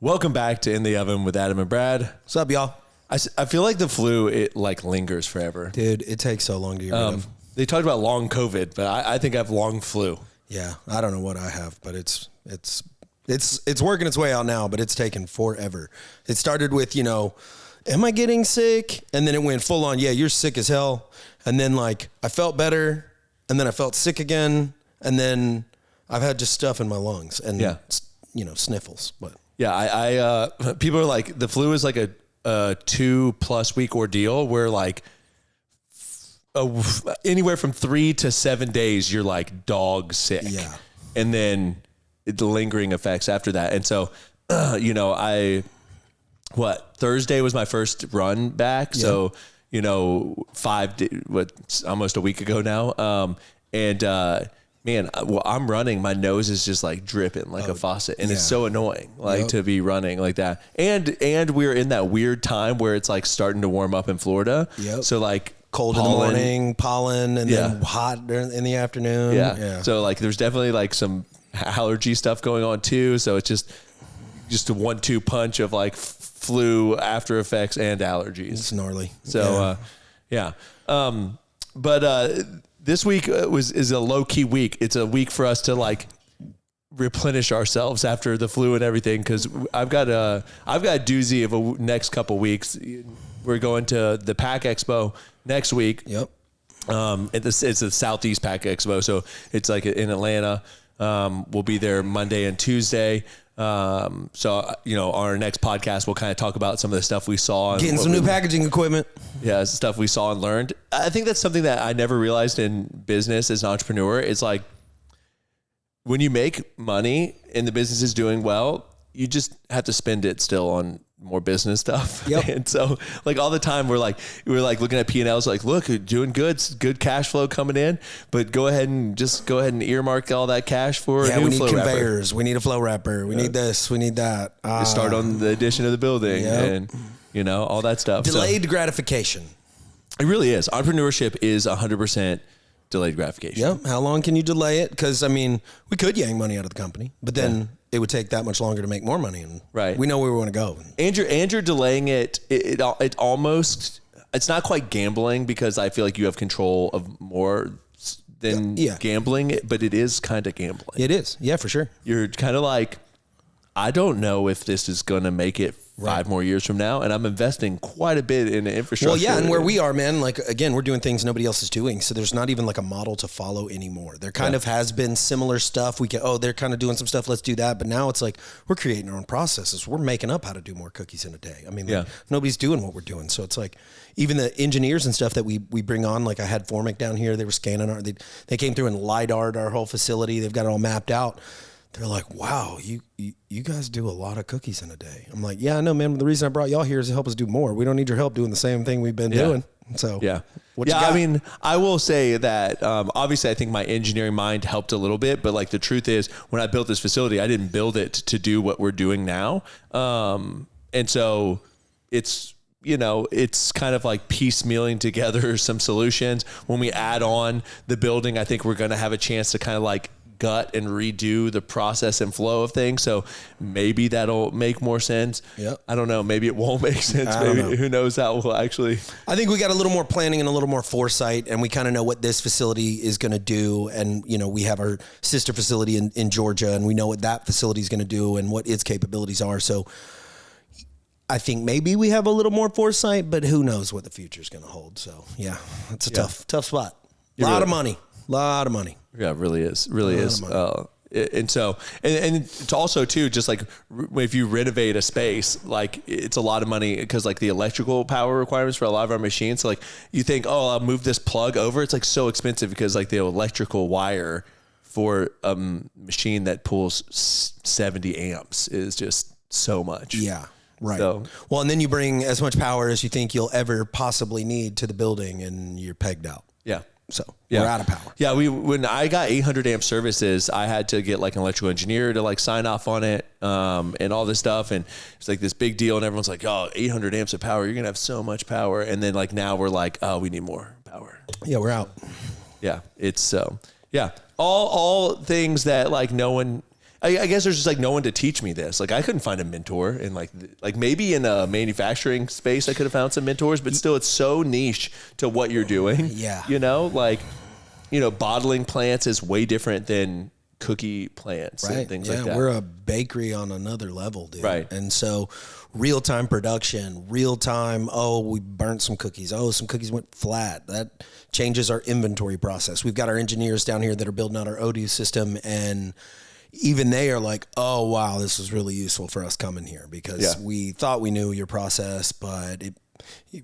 Welcome back to In the Oven with Adam and Brad. What's up, y'all? I feel like the flu, it like lingers forever. Dude, it takes so long to get rid of. They talked about long COVID, but I think I have long flu. Yeah, I don't know what I have, but it's working its way out now, but it's taken forever. It started with, am I getting sick? And then it went full on, yeah, you're sick as hell. And then like I felt better, and then I felt sick again, and then I've had just stuff in my lungs and sniffles. But yeah, I people are like the flu is like a 2+ week ordeal where like anywhere from 3 to 7 days you're like dog sick. Yeah, and then the lingering effects after that. And so, Thursday was my first run back. So, almost a week ago now. Man, I'm running. My nose is just like dripping like a faucet, and it's so annoying, to be running like that. And we're in that weird time where it's like starting to warm up in Florida. Yep. So like cold in the morning, pollen, and then hot in the afternoon. Yeah. So like, there's definitely like some allergy stuff going on too. So it's just a 1-2 punch of like flu, after effects, and allergies. It's gnarly. So this week is a low key week. It's a week for us to like replenish ourselves after the flu and everything. Cause I've got a doozy of a next couple weeks. We're going to the Pack Expo next week. Yep. It's the Southeast Pack Expo. So it's like in Atlanta. We'll be there Monday and Tuesday. Our next podcast, we'll kind of talk about some of the stuff we saw. Getting some new packaging equipment. Yeah, stuff we saw and learned. I think that's something that I never realized in business as an entrepreneur. It's like when you make money and the business is doing well, you just have to spend it still on more business stuff. Yep. And so like all the time we're looking at P&Ls like, look, doing good cash flow coming in, but go ahead and earmark all that cash for a new flow wrapper. We need conveyors. We need a flow wrapper. We need this. We need that. Start on the addition of the building and all that stuff. Delayed gratification. It really is. Entrepreneurship is 100% delayed gratification. Yep. How long can you delay it? Because we could yank money out of the company, but then it would take that much longer to make more money. And we know where we want to go. And you're delaying it. It almost, it's not quite gambling because I feel like you have control of more than gambling, but it is kind of gambling. It is. Yeah, for sure. You're kind of like, I don't know if this is going to make it 5 more years from now, and I'm investing quite a bit in infrastructure. Well, yeah, and where we are, man, like, again, we're doing things nobody else is doing, so there's not even like a model to follow anymore. There kind of has been similar stuff. They're kind of doing some stuff, let's do that, but now it's like we're creating our own processes. We're making up how to do more cookies in a day. Nobody's doing what we're doing, so it's like even the engineers and stuff that we bring on, like I had Formic down here, they were scanning they came through and LiDAR'd our whole facility. They've got it all mapped out. They're like, wow, you guys do a lot of cookies in a day. I'm like, yeah, I know, man. The reason I brought y'all here is to help us do more. We don't need your help doing the same thing we've been doing. So I will say that obviously I think my engineering mind helped a little bit, but like the truth is when I built this facility, I didn't build it to do what we're doing now. And so it's kind of like piecemealing together some solutions. When we add on the building, I think we're going to have a chance to kind of like gut and redo the process and flow of things. So maybe that'll make more sense. Yep. I don't know. Maybe it won't make sense. Maybe who knows how we'll actually. I think we got a little more planning and a little more foresight, and we kind of know what this facility is going to do. And, we have our sister facility in Georgia, and we know what that facility is going to do and what its capabilities are. So I think maybe we have a little more foresight, but who knows what the future is going to hold. So yeah, it's a tough spot. A lot of money. Yeah, it really is. Really is. And so, and it's also too, just like if you renovate a space, like it's a lot of money because like the electrical power requirements for a lot of our machines. So like you think, oh, I'll move this plug over. It's like so expensive because like the electrical wire for a machine that pulls 70 amps is just so much. Yeah. Right. So, well, and then you bring as much power as you think you'll ever possibly need to the building and you're pegged out. Yeah. So we're out of power. Yeah. When I got 800 amp services, I had to get like an electrical engineer to like sign off on it, and all this stuff. And it's like this big deal. And everyone's like, oh, 800 amps of power. You're going to have so much power. And then like now we're like, oh, we need more power. Yeah. We're out. Yeah. It's all things that like no one, I guess there's just like no one to teach me this. Like I couldn't find a mentor, and like maybe in a manufacturing space I could have found some mentors, but still it's so niche to what you're doing. Yeah. You know, like, you know, bottling plants is way different than cookie plants and things like that. We're a bakery on another level, dude. Right. And so real-time production, real-time, oh, we burnt some cookies. Oh, some cookies went flat. That changes our inventory process. We've got our engineers down here that are building out our Odoo system, and even they are like, oh, wow, this was really useful for us coming here because we thought we knew your process, but it,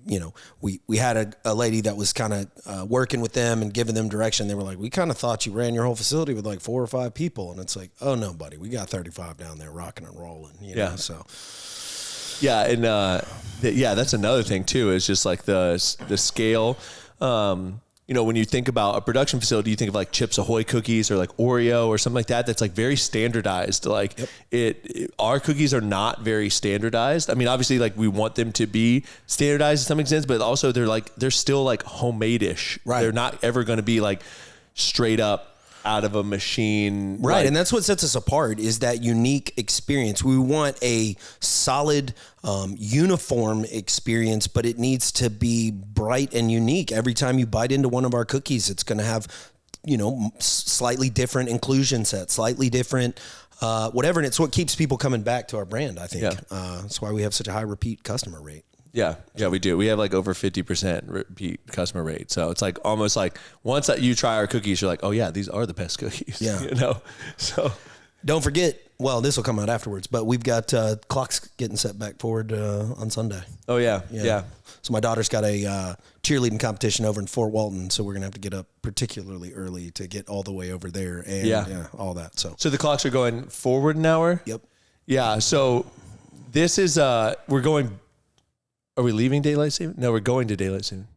you know, we had a lady that was kind of working with them and giving them direction. They were like, we kind of thought you ran your whole facility with like 4 or 5 people. And it's like, oh no, buddy, we got 35 down there rocking and rolling, you know? So. Yeah. And, that's another thing too, is just like the scale. You know, when you think about a production facility, you think of like Chips Ahoy cookies or like Oreo or something like that. That's like very standardized. Like our cookies are not very standardized. I mean, obviously like we want them to be standardized to some extent, but also they're still like homemade-ish. Right. They're not ever going to be like straight up out of a machine. Right. Like, and that's what sets us apart is that unique experience. We want a solid, uniform experience, but it needs to be bright and unique. Every time you bite into one of our cookies, it's going to have, you know, slightly different inclusion set, slightly different, whatever. And it's what keeps people coming back to our brand, I think. That's why we have such a high repeat customer rate. Yeah, we do. We have like over 50% repeat customer rate. So it's like almost like once that you try our cookies, you're like, oh yeah, these are the best cookies. Yeah. You know? So don't forget, well, this will come out afterwards, but we've got clocks getting set back forward on Sunday. Oh yeah. So my daughter's got a cheerleading competition over in Fort Walton, so we're gonna have to get up particularly early to get all the way over there and all that. So the clocks are going forward an hour? Yep. Yeah. So this is we're going. Are we leaving daylight saving? No, we're going to daylight saving.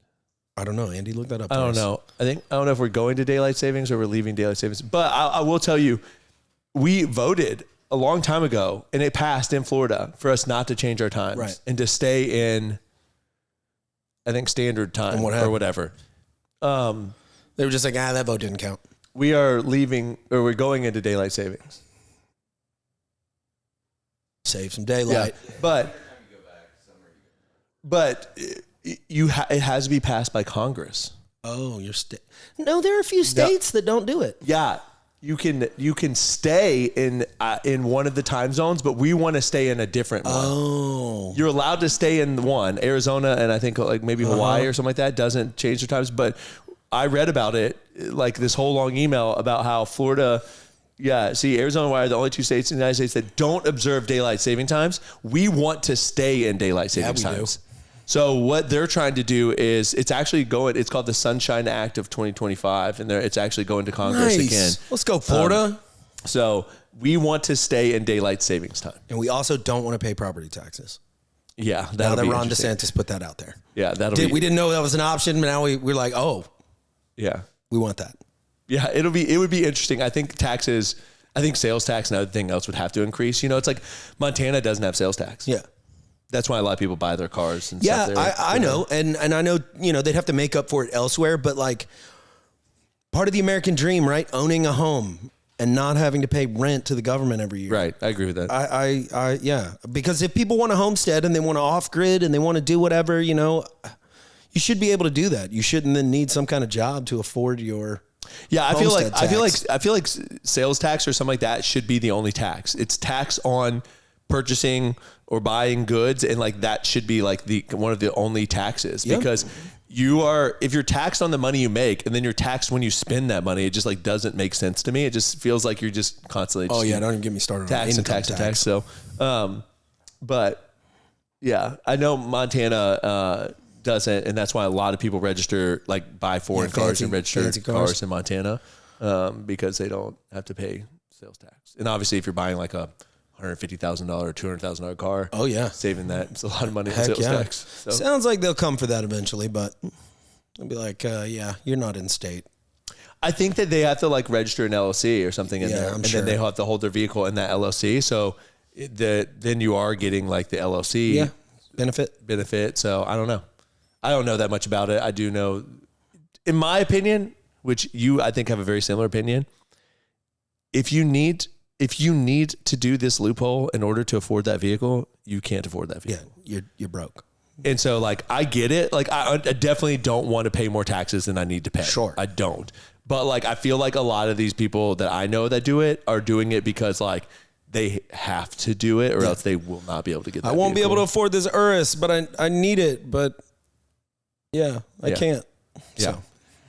I don't know. Andy, look that up. I don't know. I don't know if we're going to daylight savings or we're leaving daylight savings. But I will tell you, we voted a long time ago, and it passed in Florida for us not to change our times and to stay in, I think, standard time or whatever. They were just like, that vote didn't count. We are leaving, or we're going into daylight savings. Save some daylight. Yeah, but it has to be passed by Congress. Oh, no, there are a few states that don't do it. Yeah, you can stay in one of the time zones, but we want to stay in a different one. Oh, you're allowed to stay in one, Arizona, and I think like maybe Hawaii or something like that doesn't change their times. But I read about it, like this whole long email about how Florida. Yeah, see, Arizona and Hawaii are the only 2 states in the United States that don't observe daylight saving times. We want to stay in daylight saving times. So what they're trying to do is it's called the Sunshine Act of 2025, and it's actually going to Congress again. Let's go, Florida. So we want to stay in daylight savings time. And we also don't want to pay property taxes. Yeah. Now that Ron DeSantis put that out there. Yeah, we didn't know that was an option, but now we're like, oh. Yeah. We want that. Yeah, it would be interesting. I think sales tax and everything else would have to increase. You know, it's like Montana doesn't have sales tax. Yeah. That's why a lot of people buy their cars and stuff there. I know. And I know, you know, they'd have to make up for it elsewhere, but like part of the American dream, right? Owning a home and not having to pay rent to the government every year. Right. I agree with that. Yeah. Because if people want a homestead and they want to off grid and they want to do whatever, you know, you should be able to do that. You shouldn't then need some kind of job to afford your I feel like sales tax or something like that should be the only tax. It's tax on purchasing or buying goods, and like that should be like one of the only taxes because if you're taxed on the money you make and then you're taxed when you spend that money, it just like doesn't make sense to me. It just feels like you're just constantly don't even get me started on tax. So but yeah, I know Montana doesn't, and that's why a lot of people buy foreign cars and register cars in Montana because they don't have to pay sales tax. And obviously if you're buying like a $150,000 or $200,000 car. Oh yeah. Saving that. It's a lot of money in sales tax. So. Sounds like they'll come for that eventually, but they'll be like, you're not in state. I think that they have to like register an LLC or something in there. Then they have to hold their vehicle in that LLC. So then you are getting like the LLC benefit. So I don't know. I don't know that much about it. I do know, in my opinion, which you, I think, have a very similar opinion. If you need if you need to do this loophole in order to afford that vehicle, you can't afford that vehicle. Yeah, you're broke. And so like, I get it. Like I definitely don't want to pay more taxes than I need to pay. Sure. I don't. But like, I feel like a lot of these people that I know that do it are doing it because like they have to do it or else they will not be able to get that I won't vehicle. be able to afford this Urus, but I need it. But yeah, I can't. Yeah.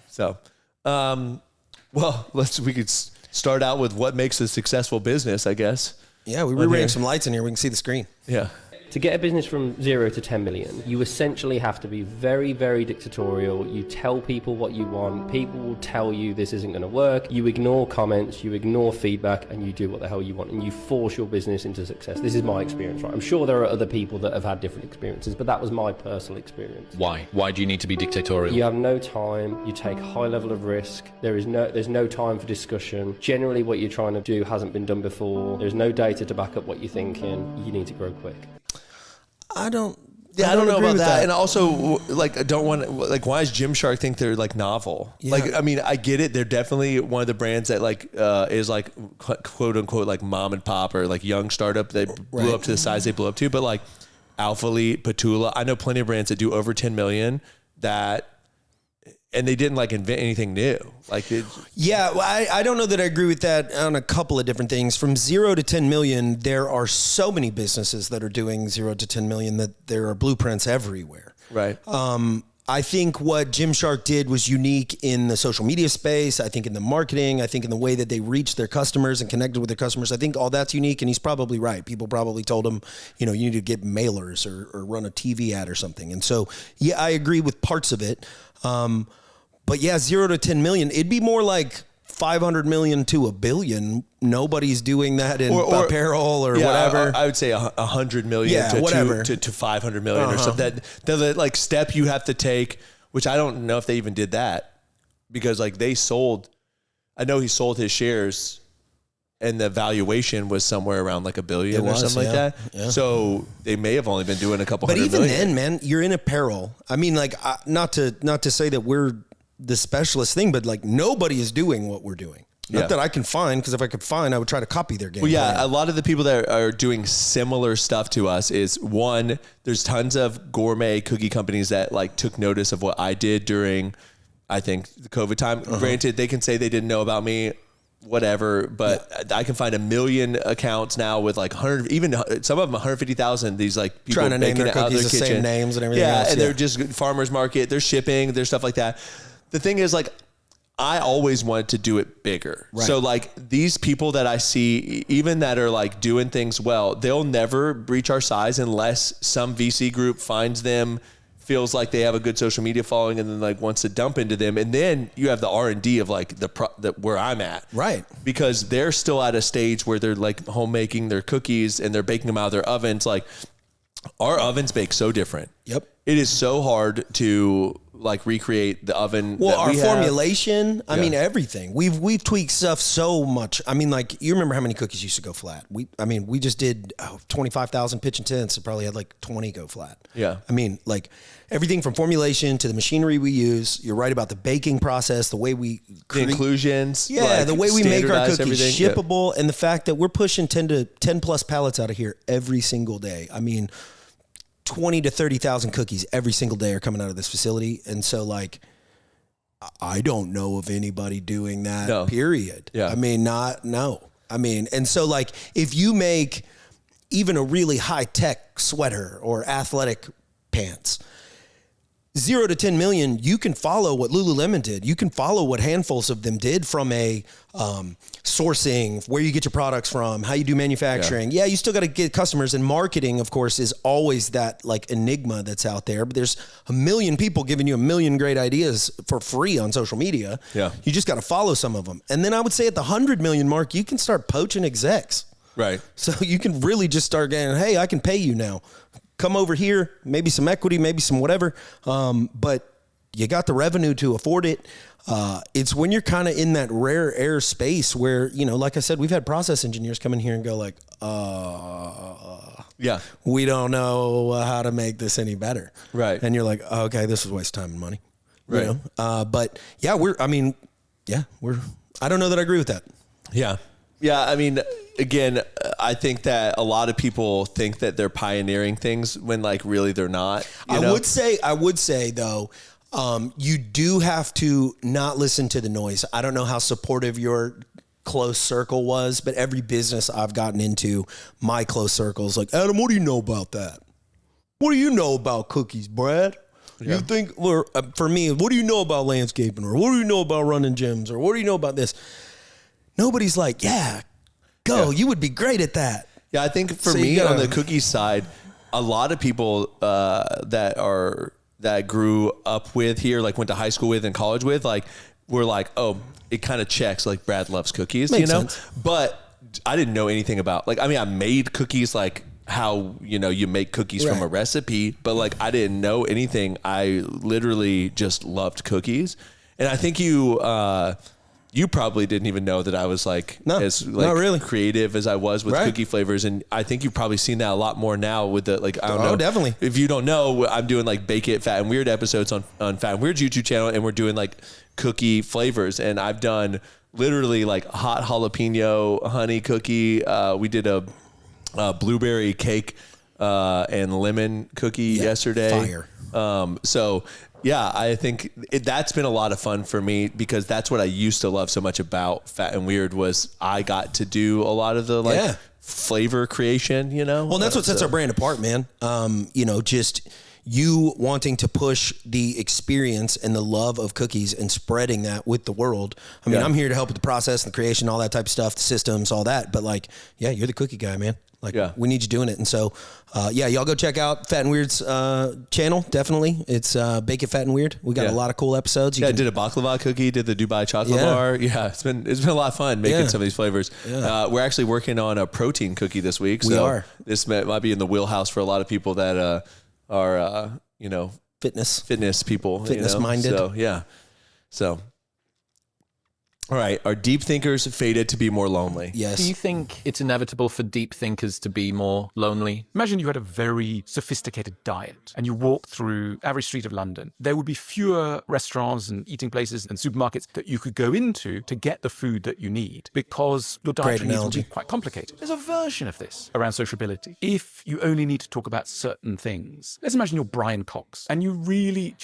So, well, we could start out with what makes a successful business, I guess. Yeah, we rearranged some lights in here. We can see the screen. Yeah. To get a business from 0 to 10 million, you essentially have to be very, very dictatorial. You tell people what you want. People will tell you this isn't going to work. You ignore comments, you ignore feedback, and you do what the hell you want. And you force your business into success. This is my experience, right? I'm sure there are other people that have had different experiences, but that was my personal experience. Why? Why do you need to be dictatorial? You have no time. You take a high level of risk. There's no time for discussion. Generally, what you're trying to do hasn't been done before. There's no data to back up what you're thinking. You need to grow quick. I don't know agree about with that. And also, like, I don't want to, like, why does Gymshark think they're like novel? Yeah. Like, I mean, I get it. They're definitely one of the brands that like is like quote unquote like mom and pop or like young startup that blew up to the size they blew up to. But like Alpha Elite, Petula, I know plenty of brands that do over 10 million and they didn't like invent anything new. Like, well, I don't know that I agree with that on a couple of different things. From 0 to 10 million, there are so many businesses that are doing 0 to 10 million that there are blueprints everywhere. right. I think what Gymshark did was unique in the social media space. I think in the marketing, I think in the way that they reached their customers and connected with their customers. I think all that's unique, and he's probably right. People probably told him, you need to get mailers or run a TV ad or something. And so, yeah, I agree with parts of it. But yeah, 0 to 10 million, it'd be more like 500 million to $1 billion. Nobody's doing that in apparel or whatever. I would say 100 million to whatever. to 500 million or something. The like step you have to take, which I don't know if they even did that because like they sold, I know he sold his shares and the valuation was somewhere around like $1 billion or something like that. Yeah. So they may have only been doing a couple hundred million. But even then, man, you're in apparel. I mean, like, not to say that we're the specialist thing, but like nobody is doing what we're doing. Not that I can find, because if I could find, I would try to copy their game. Well, yeah, a lot of the people that are doing similar stuff to us is one, there's tons of gourmet cookie companies that like took notice of what I did during, I think, the COVID time. Granted, they can say they didn't know about me, whatever, but I can find 1 million accounts now with like 100, even some of them 150,000. These like people trying to name their cookies the kitchen. same names and everything else. And they're just farmers market, they're shipping, there's stuff like that. The thing is, like, I always wanted to do it bigger. Right. So like these people that I see, even that are like doing things well, they'll never reach our size unless some VC group finds them, feels like they have a good social media following, and then like wants to dump into them. And then you have the R&D of like where I'm at. Right. Because they're still at a stage where they're like homemaking their cookies and they're baking them out of their ovens. Like our ovens bake so different. Yep. It is so hard to like recreate the oven. Well, our formulation, I mean, everything. We've tweaked stuff so much. I mean, like, you remember how many cookies used to go flat? We just did 25,000 pitch and tents. It probably had like 20 go flat. Yeah. I mean, like everything from formulation to the machinery we use. You're right about the baking process, the way we the inclusions. Yeah, like the way we make our cookies shippable, and the fact that we're pushing 10 plus pallets out of here every single day. I mean, 20 to 30,000 cookies every single day are coming out of this facility. And so like, I don't know of anybody doing that, period. Yeah. I mean, I mean, and so like, if you make even a really high tech sweater or athletic pants, 0 to 10 million, you can follow what Lululemon did. You can follow what handfuls of them did from a sourcing, where you get your products from, how you do manufacturing. Yeah, you still got to get customers, and marketing, of course, is always that like enigma that's out there. But there's 1 million people giving you 1 million great ideas for free on social media. Yeah, you just got to follow some of them. And then I would say at the 100 million mark, you can start poaching execs. Right. So you can really just start getting, hey, I can pay you now. Come over here, maybe some equity, maybe some whatever. But you got the revenue to afford it. It's when you're kind of in that rare air space where, you know, like I said, we've had process engineers come in here and go like, yeah, we don't know how to make this any better. Right. And you're like, okay, this is a waste of time and money. Right. You know? But yeah, I don't know that I agree with that. Yeah. Yeah. I mean, again, I think that a lot of people think that they're pioneering things when like really they're not. I would say though, you do have to not listen to the noise. I don't know how supportive your close circle was, but every business I've gotten into, my close circle is like, Adam, what do you know about that? What do you know about cookies, Brad? Yeah. You think, or for me, what do you know about landscaping? Or what do you know about running gyms? Or what do you know about this? Nobody's like, yeah, go. Yeah. You would be great at that. Yeah, I think for me on the cookie side, a lot of people that grew up with here, like went to high school with and college with, like were like, oh, it kind of checks. Like Brad loves cookies, Makes sense. But I didn't know anything about I made cookies like how, you make cookies from a recipe, but like I didn't know anything. I literally just loved cookies. And I think you probably didn't even know that I was not really creative as I was with cookie flavors. And I think you've probably seen that a lot more now with the, I don't know. Definitely. If you don't know, I'm doing like Bake It Fat and Weird episodes on Fat and Weird's YouTube channel. And we're doing like cookie flavors. And I've done literally like hot jalapeno honey cookie. We did a blueberry cake and lemon cookie yesterday. Fire. So yeah, I think that's been a lot of fun for me because that's what I used to love so much about Fat and Weird was I got to do a lot of the flavor creation, Well, that's what sets our brand apart, man. Just you wanting to push the experience and the love of cookies and spreading that with the world. I mean, I'm here to help with the process and the creation, all that type of stuff, the systems, all that. But you're the cookie guy, man. We need you doing it. And so, y'all go check out Fat and Weird's channel. Definitely. It's Bake It Fat and Weird. We got a lot of cool episodes. I did a baklava cookie, did the Dubai chocolate bar. Yeah, it's been a lot of fun making some of these flavors. Yeah. We're actually working on a protein cookie this week. So we are. This might be in the wheelhouse for a lot of people that are, fitness people. Fitness minded. So, yeah. So... All right. Are deep thinkers fated to be more lonely? Yes. Do you think it's inevitable for deep thinkers to be more lonely? Imagine you had a very sophisticated diet and you walk through every street of London. There would be fewer restaurants and eating places and supermarkets that you could go into to get the food that you need because your dietary needs would be quite complicated. There's a version of this around sociability. If you only need to talk about certain things, let's imagine you're Brian Cox and you really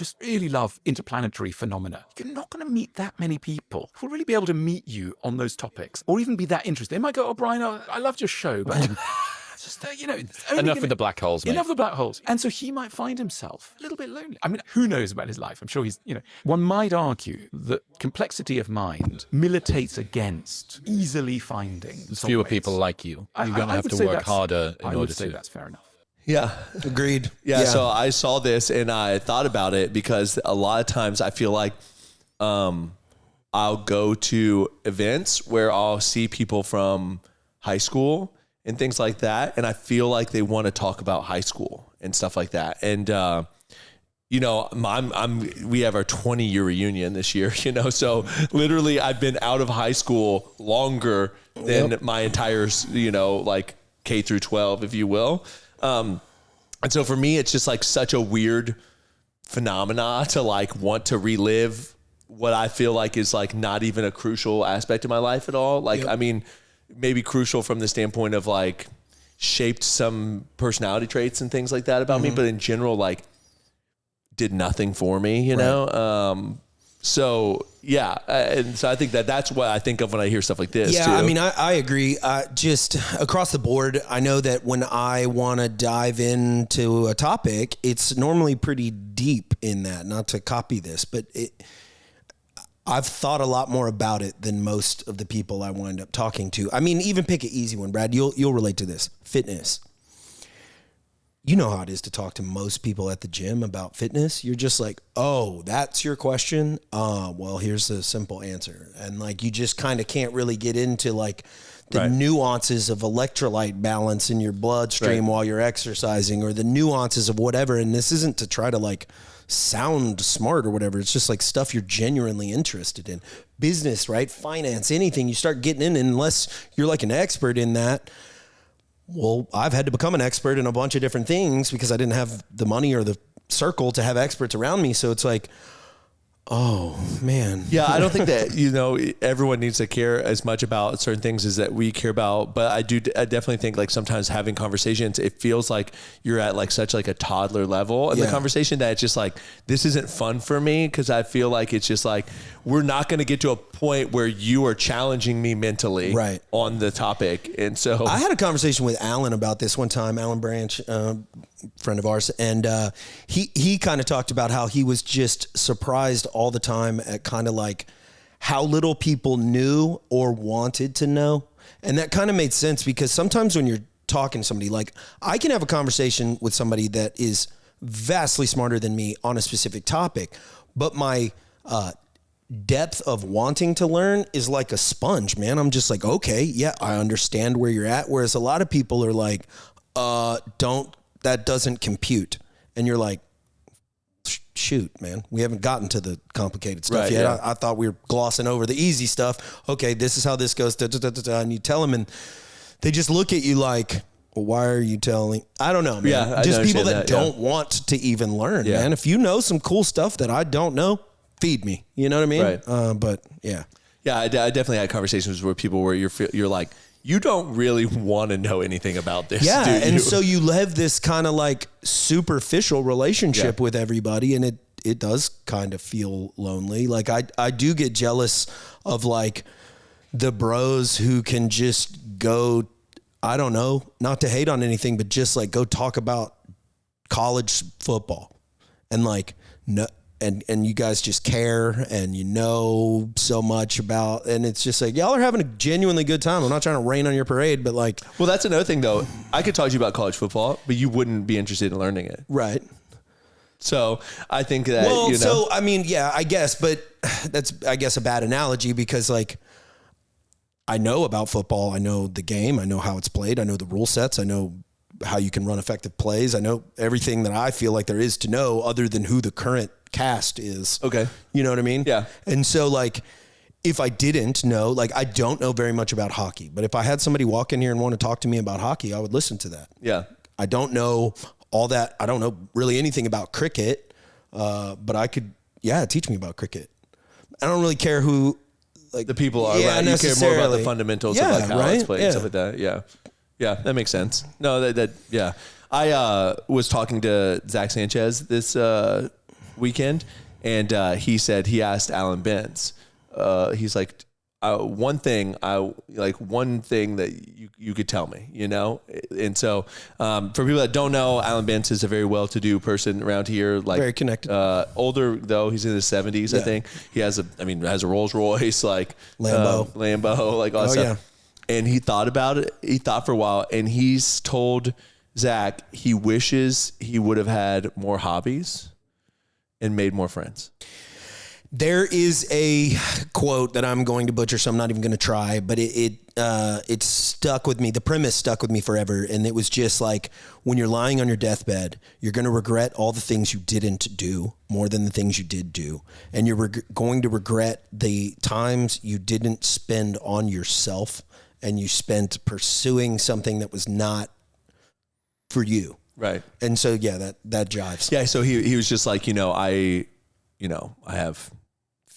love interplanetary phenomena. You're not going to meet that many people who will really be able to meet you on those topics or even be that interested. They might go, oh, Brian, I loved your show, but just, enough with the black holes, mate. Enough with the black holes. And so he might find himself a little bit lonely. I mean, who knows about his life? I'm sure he's, one might argue that complexity of mind militates against easily finding fewer people like you. You're going to have to work harder in order to. I would say that's fair enough. Yeah. Agreed. Yeah. So I saw this and I thought about it because a lot of times I feel like, I'll go to events where I'll see people from high school and things like that. And I feel like they want to talk about high school and stuff like that. And, we have our 20-year reunion this year, so literally I've been out of high school longer than my entire, K through 12, if you will. And so for me, it's just like such a weird phenomena to want to relive what I feel like is not even a crucial aspect of my life at all. I mean, maybe crucial from the standpoint of shaped some personality traits and things like that about me, but in general, did nothing for me, you know? So yeah. And so I think that's what I think of when I hear stuff like this. Yeah. Too. I mean, I agree. Just across the board, I know that when I want to dive into a topic, it's normally pretty deep in that, not to copy this, but I've thought a lot more about it than most of the people I wind up talking to. I mean, even pick an easy one, Brad. You'll relate to this. Fitness. You know how it is to talk to most people at the gym about fitness. You're just like, oh, that's your question? Well, here's the simple answer. And you just kind of can't really get into the nuances of electrolyte balance in your bloodstream while you're exercising or the nuances of whatever. And this isn't to try to sound smart or whatever. It's just stuff you're genuinely interested in. Business, right? Finance, anything you start getting in, unless you're an expert in that. Well, I've had to become an expert in a bunch of different things because I didn't have the money or the circle to have experts around me. So it's Oh man. Yeah, I don't think that, everyone needs to care as much about certain things as that we care about. But I definitely think like sometimes having conversations, it feels like you're at like such like a toddler level in the conversation that it's just like, this isn't fun for me. Cause I feel like it's just like, we're not going to get to a point where you are challenging me mentally on the topic. And so I had a conversation with Alan about this one time, Alan Branch, friend of ours. And he kind of talked about how he was just surprised all the time at kind of like how little people knew or wanted to know. And that kind of made sense because sometimes when you're talking to somebody, like I can have a conversation with somebody that is vastly smarter than me on a specific topic, but my depth of wanting to learn is like a sponge, man. I'm just like, okay, yeah, I understand where you're at. Whereas a lot of people are like, that doesn't compute. And you're like, shoot, man, we haven't gotten to the complicated stuff yet. Yeah. I thought we were glossing over the easy stuff. Okay, this is how this goes. And you tell them, and they just look at you like, well, why are you telling? I don't know, man. Yeah, just people that don't want to even learn, man. If you know some cool stuff that I don't know, feed me. You know what I mean? Right. But yeah. Yeah, I definitely had conversations where people where you're like, you don't really want to know anything about this. Yeah, do you? and so you have this kind of like superficial relationship with everybody, and it does kind of feel lonely. Like I do get jealous of like the bros who can just go, I don't know, not to hate on anything, but just like go talk about college football and like no. And you guys just care and you know so much about, and it's just like, y'all are having a genuinely good time. I'm not trying to rain on your parade, but like. Well, that's another thing though. I could talk to you about college football, but you wouldn't be interested in learning it. Right. So I think that, so, I mean, yeah, I guess, but that's, I guess, a bad analogy because like, I know about football. I know the game. I know how it's played. I know the rule sets. I know how you can run effective plays. I know everything that I feel like there is to know other than who the current cast is. Okay. You know what I mean? Yeah. And so like, if I didn't know, like I don't know very much about hockey, but if I had somebody walk in here and want to talk to me about hockey, I would listen to that. Yeah. I don't know all that. I don't know really anything about cricket. But I could, teach me about cricket. I don't really care who like the people are, right? You care more about the fundamentals of like how it's played and stuff like that. Yeah. Yeah. That makes sense. No, yeah. I was talking to Zach Sanchez this weekend, and he asked Alan Benz, he's like, one thing that you could tell me, and so for people that don't know, Alan Benz is a very well-to-do person around here, like very connected, older though, he's in his 70s. I think he has a Rolls Royce, like Lambo, like all that stuff. And he thought about it. He thought for a while, and he's told Zach he wishes he would have had more hobbies and made more friends. There is a quote that I'm going to butcher, so I'm not even going to try, but it stuck with me. The premise stuck with me forever. And it was just like, when you're lying on your deathbed, you're going to regret all the things you didn't do more than the things you did do. And you're going to regret the times you didn't spend on yourself and you spent pursuing something that was not for you. Right. And so, that jives. Yeah. So he was just like, I have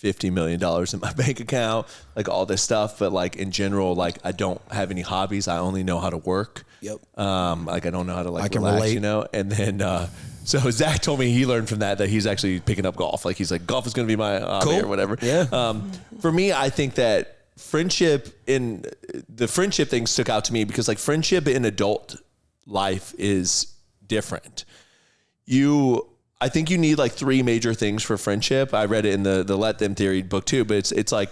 $50 million in my bank account, like all this stuff. But like in general, like I don't have any hobbies. I only know how to work. Yep. Like I don't know how to like I can relax, relate. and then, so Zach told me he learned from that he's actually picking up golf. Like he's like, golf is going to be my hobby or whatever. Yeah. For me, I think that the friendship thing stuck out to me because like friendship in adult life is different. I think you need like 3 major things for friendship. I read it in the Let Them Theory book too, but it's like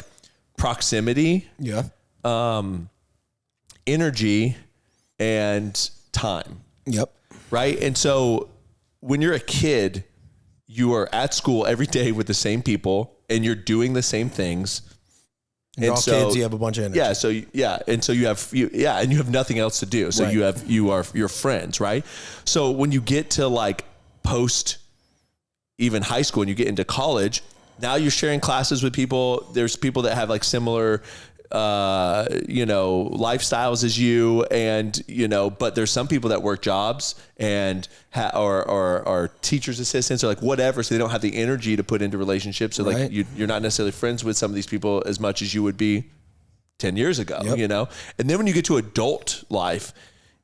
proximity, energy, and time. Yep. Right. And so when you're a kid, you are at school every day with the same people and you're doing the same things. You're all kids, you have a bunch of energy. Yeah. So, and so you have nothing else to do. So you're friends. Right. So when you get to like post even high school and you get into college, now you're sharing classes with people. There's people that have like similar lifestyles as you, and but there's some people that work jobs and are teachers assistants or like whatever, so they don't have the energy to put into relationships. So like you're not necessarily friends with some of these people as much as you would be 10 years ago. And then when you get to adult life,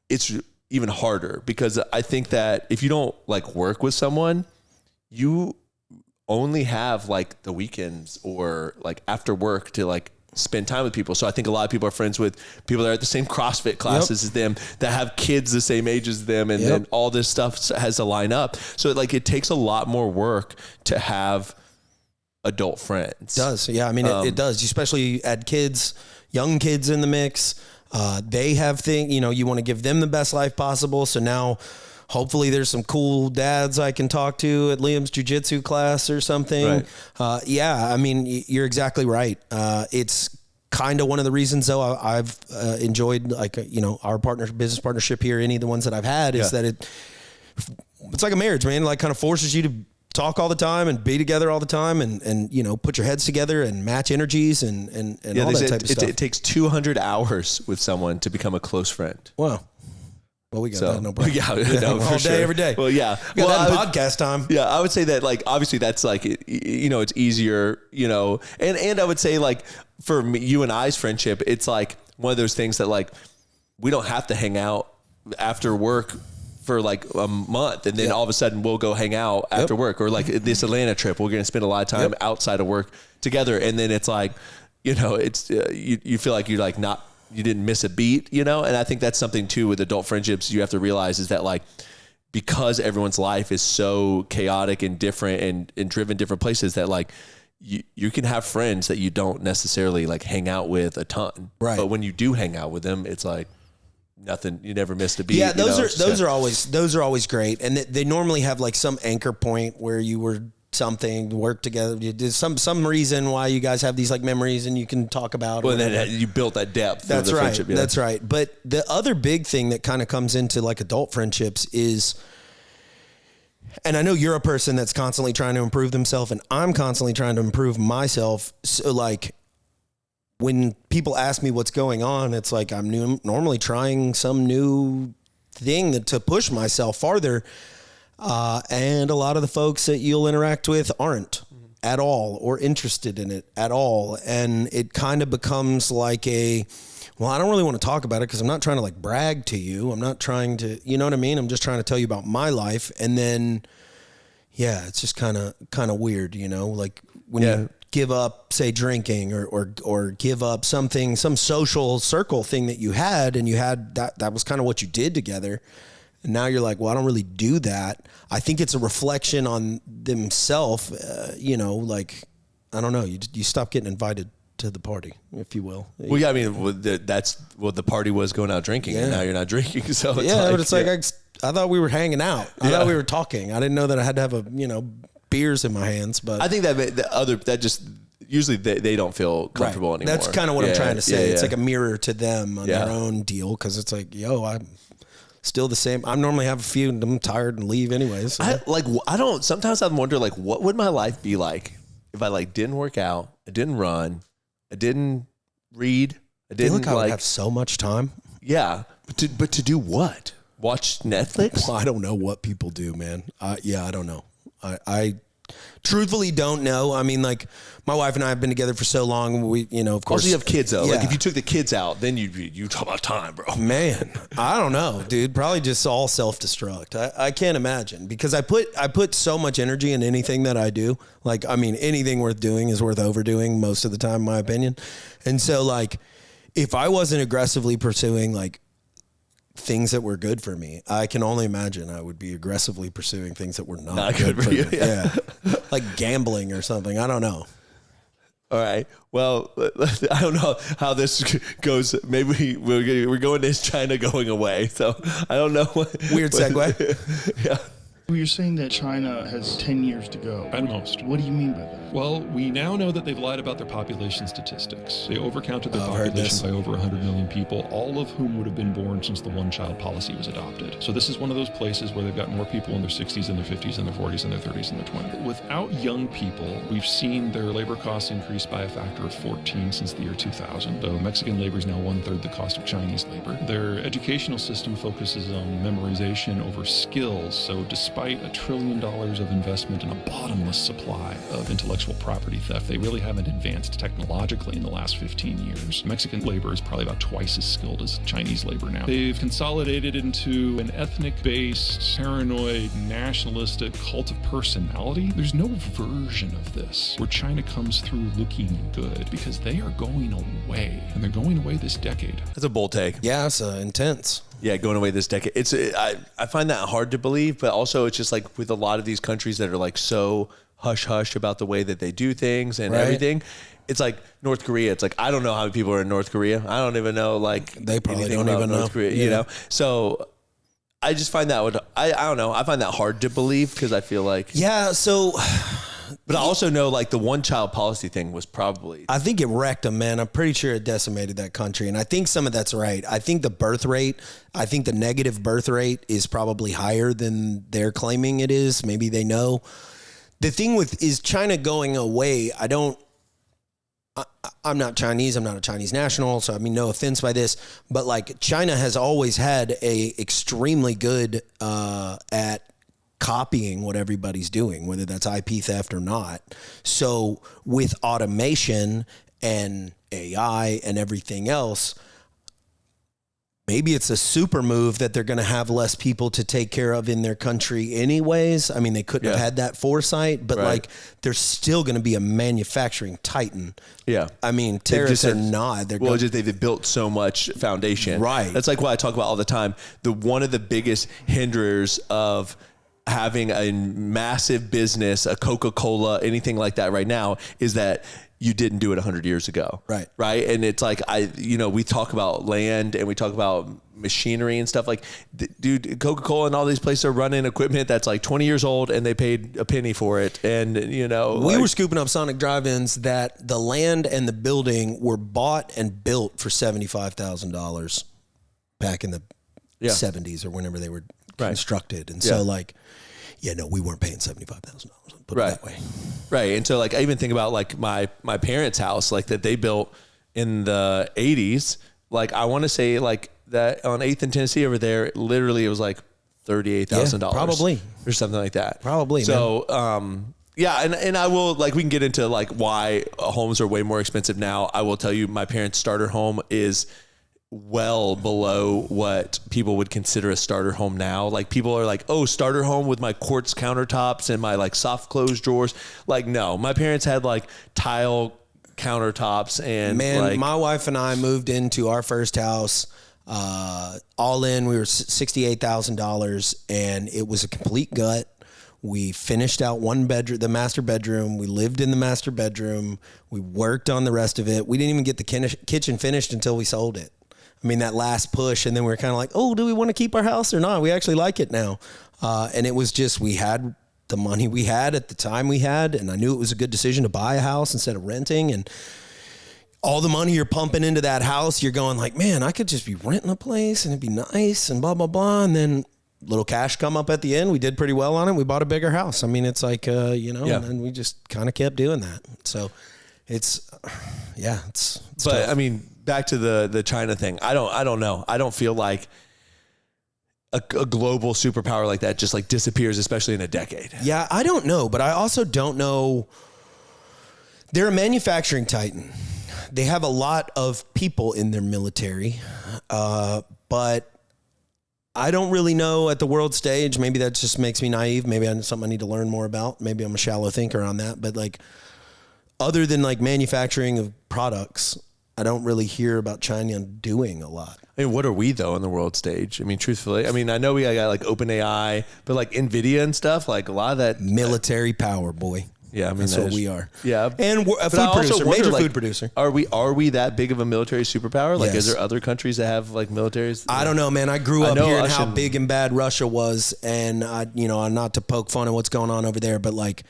it's even harder, because I think that if you don't like work with someone, you only have like the weekends or like after work to like spend time with people. So I think a lot of people are friends with people that are at the same CrossFit classes as them, that have kids the same age as them, and then all this stuff has to line up. So like it takes a lot more work to have adult friends. It does. Yeah. I mean, it does. You especially add kids, young kids in the mix. They have things, you want to give them the best life possible. So now hopefully there's some cool dads I can talk to at Liam's jiu-jitsu class or something. Right. I mean, you're exactly right. It's kind of one of the reasons though I've enjoyed like, our business partnership here. Any of the ones that I've had is that it's like a marriage, man. It like kind of forces you to talk all the time and be together all the time and put your heads together and match energies and all that type of stuff. It takes 200 hours with someone to become a close friend. Wow. Well, we got that, no problem. All day, sure. every day. Well, yeah. We got that podcast time. Yeah, I would say that, like, obviously that's like, it's easier, and I would say like for me, you and I's friendship, it's like one of those things that like we don't have to hang out after work for like a month, and then all of a sudden we'll go hang out after work, or like this Atlanta trip, we're going to spend a lot of time outside of work together, and then it's like, it's you feel like you're like not. You didn't miss a beat, and I think that's something too with adult friendships you have to realize is that like, because everyone's life is so chaotic and different and driven different places, that like you can have friends that you don't necessarily like hang out with a ton. Right. But when you do hang out with them, it's like nothing, you never missed a beat. Yeah, those are always great. And they normally have like some anchor point where you were something, work together, you did some reason why you guys have these like memories and you can talk about. Well, then you built that depth. That's right. Friendship, That's right. But the other big thing that kind of comes into like adult friendships is, and I know you're a person that's constantly trying to improve themselves, and I'm constantly trying to improve myself. So like when people ask me what's going on, it's like I'm normally trying some new thing to push myself farther. And a lot of the folks that you'll interact with aren't at all or interested in it at all. And it kind of becomes like I don't really want to talk about it because I'm not trying to like brag to you. I'm not trying to, you know what I mean? I'm just trying to tell you about my life. And then, it's just kind of weird, like when you give up, say, drinking or give up something, some social circle thing that you had, and you had that was kind of what you did together. And now you're like, well, I don't really do that. I think it's a reflection on themselves, like, I don't know. You stop getting invited to the party, if you will. Well, yeah, I mean, that's what the party was, going out drinking, and now you're not drinking. So it's but it's like, I thought we were hanging out. I thought we were talking. I didn't know that I had to have beers in my hands, but I think usually they don't feel comfortable anymore. That's kind of what I'm trying to say. It's like a mirror to them on their own deal. Cause it's like, I'm still the same. I normally have a few and I'm tired and leave anyways. So. Sometimes I wonder like, what would my life be like if I like didn't work out, I didn't run, I didn't read, I didn't I would have so much time. Yeah. But to do what? Watch Netflix? Well, I don't know what people do, man. I don't know. I truthfully don't know. I mean, like my wife and I have been together for so long. We, of course. Also, you have kids though. Yeah. Like if you took the kids out, then you talk about time, bro. Man, I don't know, dude. Probably just all self-destruct. I can't imagine because I put so much energy in anything that I do. Like, I mean, anything worth doing is worth overdoing most of the time, in my opinion. And so like, if I wasn't aggressively pursuing like things that were good for me, I can only imagine I would be aggressively pursuing things that were not good for you. Yeah. Like gambling or something. I don't know. All right. Well, I don't know how this goes. Maybe we're going to China going away. So I don't know. Weird segue. Yeah. Well, you're saying that China has 10 years to go. At most. What do you mean by that? Well, we now know that they've lied about their population statistics. They overcounted their I've heard this. population by over 100 million people, all of whom would have been born since the one-child policy was adopted. So this is one of those places where they've got more people in their 60s and their 50s and their 40s and their 30s and their 20s. Without young people, we've seen their labor costs increase by a factor of 14 since the year 2000. Though Mexican labor is now 1/3 the cost of Chinese labor. Their educational system focuses on memorization over skills. So despite $1 trillion of investment in a bottomless supply of intellectual property theft, they really haven't advanced technologically in the last 15 years. Mexican labor is probably about twice as skilled as Chinese labor now. They've consolidated into an ethnic-based, paranoid, nationalistic cult of personality. There's no version of this where China comes through looking good, because they are going away, and they're going away this decade. That's a bold take. Yeah, it's intense. Yeah, going away this decade. I find that hard to believe, but also it's just like with a lot of these countries that are like so hush-hush about the way that they do things and everything. It's like North Korea. It's like, I don't know how many people are in North Korea. I don't even know, like, they probably anything don't about even North know. Korea, you know? So I just find that I don't know. I find that hard to believe because I feel like. Yeah, so. But I also know like the one-child policy thing was probably. I think it wrecked them, man. I'm pretty sure it decimated that country. And I think some of that's right. I think the birth rate, I think the negative birth rate is probably higher than they're claiming it is. Maybe they know. The thing is China going away. I'm not Chinese. I'm not a Chinese national. So I mean, no offense by this, but like China has always had a extremely good at copying what everybody's doing, whether that's IP theft or not. So with automation and AI and everything else, maybe it's a super move that they're going to have less people to take care of in their country anyways. I mean, they couldn't have had that foresight, but like there's still going to be a manufacturing titan. Yeah. I mean, tariffs or not. They've built so much foundation. Right. That's like what I talk about all the time. One of the biggest hinderers of having a massive business, a Coca-Cola, anything like that right now, is that you didn't do it 100 years ago. Right. Right. And it's like, we talk about land and we talk about machinery and stuff like, dude, Coca-Cola and all these places are running equipment that's like 20 years old and they paid a penny for it. And, we were scooping up Sonic drive-ins that the land and the building were bought and built for $75,000 back in the 70s or whenever they were constructed. And so we weren't paying $75,000. Put it that way. Right. And so like, I even think about like my parents' house, like that they built in the 80s. Like I want to say like that on 8th and Tennessee over there, literally it was like $38,000. Probably. Or something like that. Probably. So, and I will, like, we can get into like why homes are way more expensive now. I will tell you, my parents' starter home is well below what people would consider a starter home now. Like people are like, oh, starter home with my quartz countertops and my like soft close drawers. Like, no, my parents had like tile countertops and my wife and I moved into our first house, all in, we were $68,000 and it was a complete gut. We finished out one bedroom, the master bedroom. We lived in the master bedroom. We worked on the rest of it. We didn't even get the kitchen finished until we sold it. I mean, that last push. And then we were kind of like, oh, do we want to keep our house or not? We actually like it now. And it was just, we had the money we had at the time we had. And I knew it was a good decision to buy a house instead of renting. And all the money you're pumping into that house, you're going like, man, I could just be renting a place and it'd be nice and blah, blah, blah. And then little cash come up at the end. We did pretty well on it. We bought a bigger house. I mean, it's like, and then we just kind of kept doing that. So it's but tough. I mean, back to the China thing. I don't know. I don't feel like a global superpower like that just like disappears, especially in a decade. Yeah, I don't know, but I also don't know. They're a manufacturing titan. They have a lot of people in their military, but I don't really know at the world stage. Maybe that just makes me naive. Maybe that's something I need to learn more about. Maybe I'm a shallow thinker on that. But like, other than like manufacturing of products, I don't really hear about China doing a lot. I mean, what are we though on the world stage? I mean, truthfully, I mean, I know we got like OpenAI, but like NVIDIA and stuff, like a lot of that military power, boy. Yeah, I mean that's that what is- we are. Yeah, And we're a But I food also producer, wonder, major like, food producer. Are we that big of a military superpower? Like, Yes. is there other countries that have like militaries? I don't know, man. I grew I up know hearing us how and- big and bad Russia was, and I'm not to poke fun at what's going on over there, but like,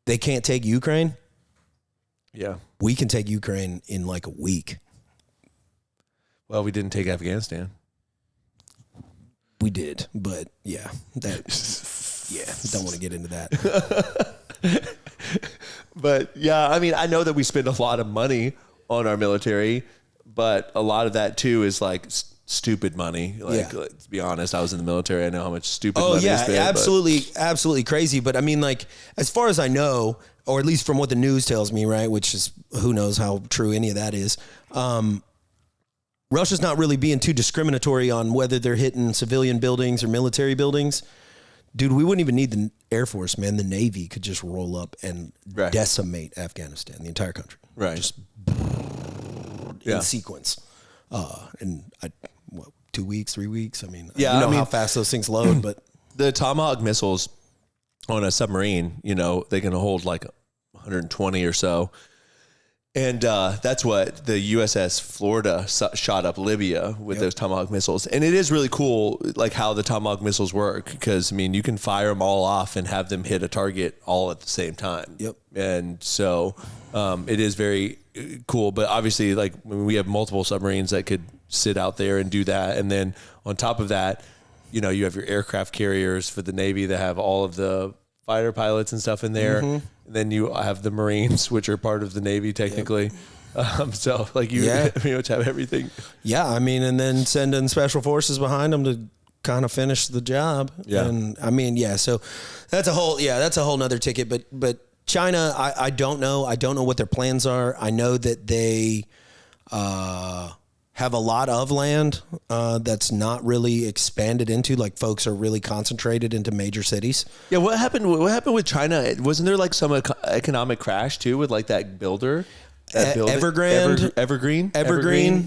they can't take Ukraine. Yeah. We can take Ukraine in like a week. Well, we didn't take Afghanistan. We did, but yeah, don't want to get into that. But yeah, I mean, I know that we spend a lot of money on our military, but a lot of that too is like stupid money. Like, Yeah. let's be honest, I was in the military. I know how much stupid Oh money yeah, is spent, but- absolutely crazy. But I mean, like, as far as I know, or at least from what the news tells me, right, which is who knows how true any of that is. Russia's not really being too discriminatory on whether they're hitting civilian buildings or military buildings. Dude, we wouldn't even need the Air Force, man. The Navy could just roll up and Right. decimate Afghanistan, the entire country. Right. Just Yeah. in sequence. And 2 weeks, 3 weeks? I mean, Yeah, you know I mean- how fast those things load, but The Tomahawk missiles on a submarine, they can hold like 120 or so. And that's what the USS Florida shot up Libya with those Tomahawk missiles. And it is really cool, like how the Tomahawk missiles work, because I mean, you can fire them all off and have them hit a target all at the same time. Yep. And so it is very cool. But obviously, like we have multiple submarines that could sit out there and do that. And then on top of that, you have your aircraft carriers for the Navy that have all of the fighter pilots and stuff in there. Mm-hmm. And then you have the Marines, which are part of the Navy technically. So like you pretty much have everything. yeah, I mean, and then send in special forces behind them to kind of finish the job. Yeah. And I mean, so that's a whole nother ticket. But China, I don't know. I don't know what their plans are. I know that they have a lot of land that's not really expanded into, like folks are really concentrated into major cities. Yeah, what happened with China? Wasn't there like some economic crash too with like that builder? That building? Evergreen,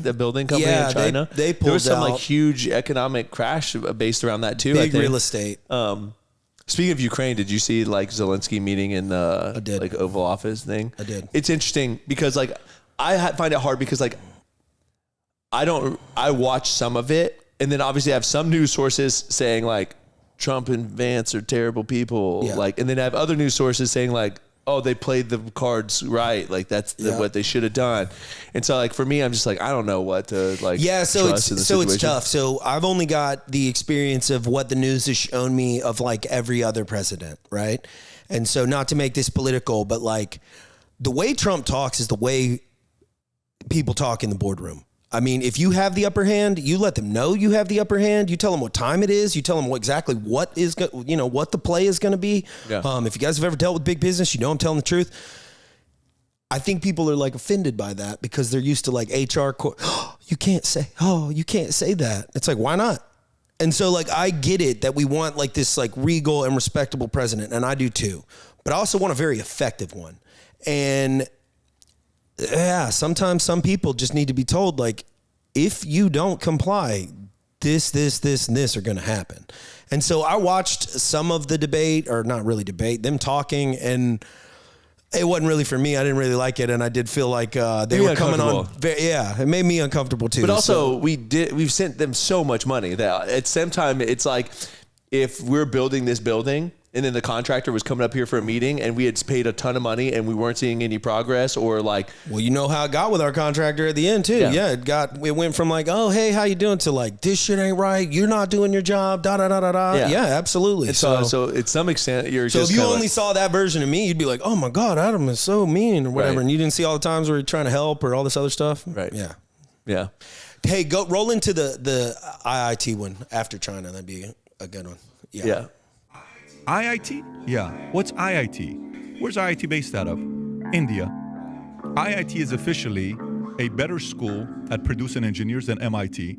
the building company in China. They pulled there was some like out huge economic crash based around that too. big I think. real estate. Speaking of Ukraine, did you see like Zelensky meeting in the did. like Oval Office thing? I did. It's interesting because like find it hard because like I watch some of it, and then obviously I have some news sources saying like Trump and Vance are terrible people, like, and then I have other news sources saying like, oh, they played the cards right, like that's what they should have done. And so like for me, I'm just like I don't know what to like. So trust in the it's situation. tough. So I've only got the experience of what the news has shown me of like every other president, right? And so not to make this political, but like the way Trump talks is the way people talk in the boardroom. I mean, if you have the upper hand, you let them know you have the upper hand. You tell them what time it is. You tell them exactly what the play is going to be. Yeah. If you guys have ever dealt with big business, you know I'm telling the truth. I think people are like offended by that because they're used to like HR. You can't say that. It's like, why not? And so like, I get it that we want like this like regal and respectable president, and I do too. But I also want a very effective one. And yeah, sometimes some people just need to be told, like, if you don't comply, this, and this are going to happen. And so I watched some of the debate, or not really debate, them talking, and it wasn't really for me. I didn't really like it, and I did feel like they were coming on. It made me uncomfortable too. But also, we've sent them so much money that at the same time, it's like if we're building this building and then the contractor was coming up here for a meeting and we had paid a ton of money and we weren't seeing any progress or like. Well, you know how it got with our contractor at the end too. Yeah, it went from like, oh, hey, how you doing, to like, this shit ain't right. You're not doing your job. Da da da da da. Yeah, absolutely. And so to some extent, you're so just. if you only saw that version of me, you'd be like, oh my God, Adam is so mean or whatever. Right. And you didn't see all the times where you're trying to help or all this other stuff. Right. Yeah. Yeah. Hey, go roll into the IIT one after China. That'd be a good one. Yeah. IIT? Yeah. What's IIT? Where's IIT based out of? India. IIT is officially a better school at producing engineers than MIT.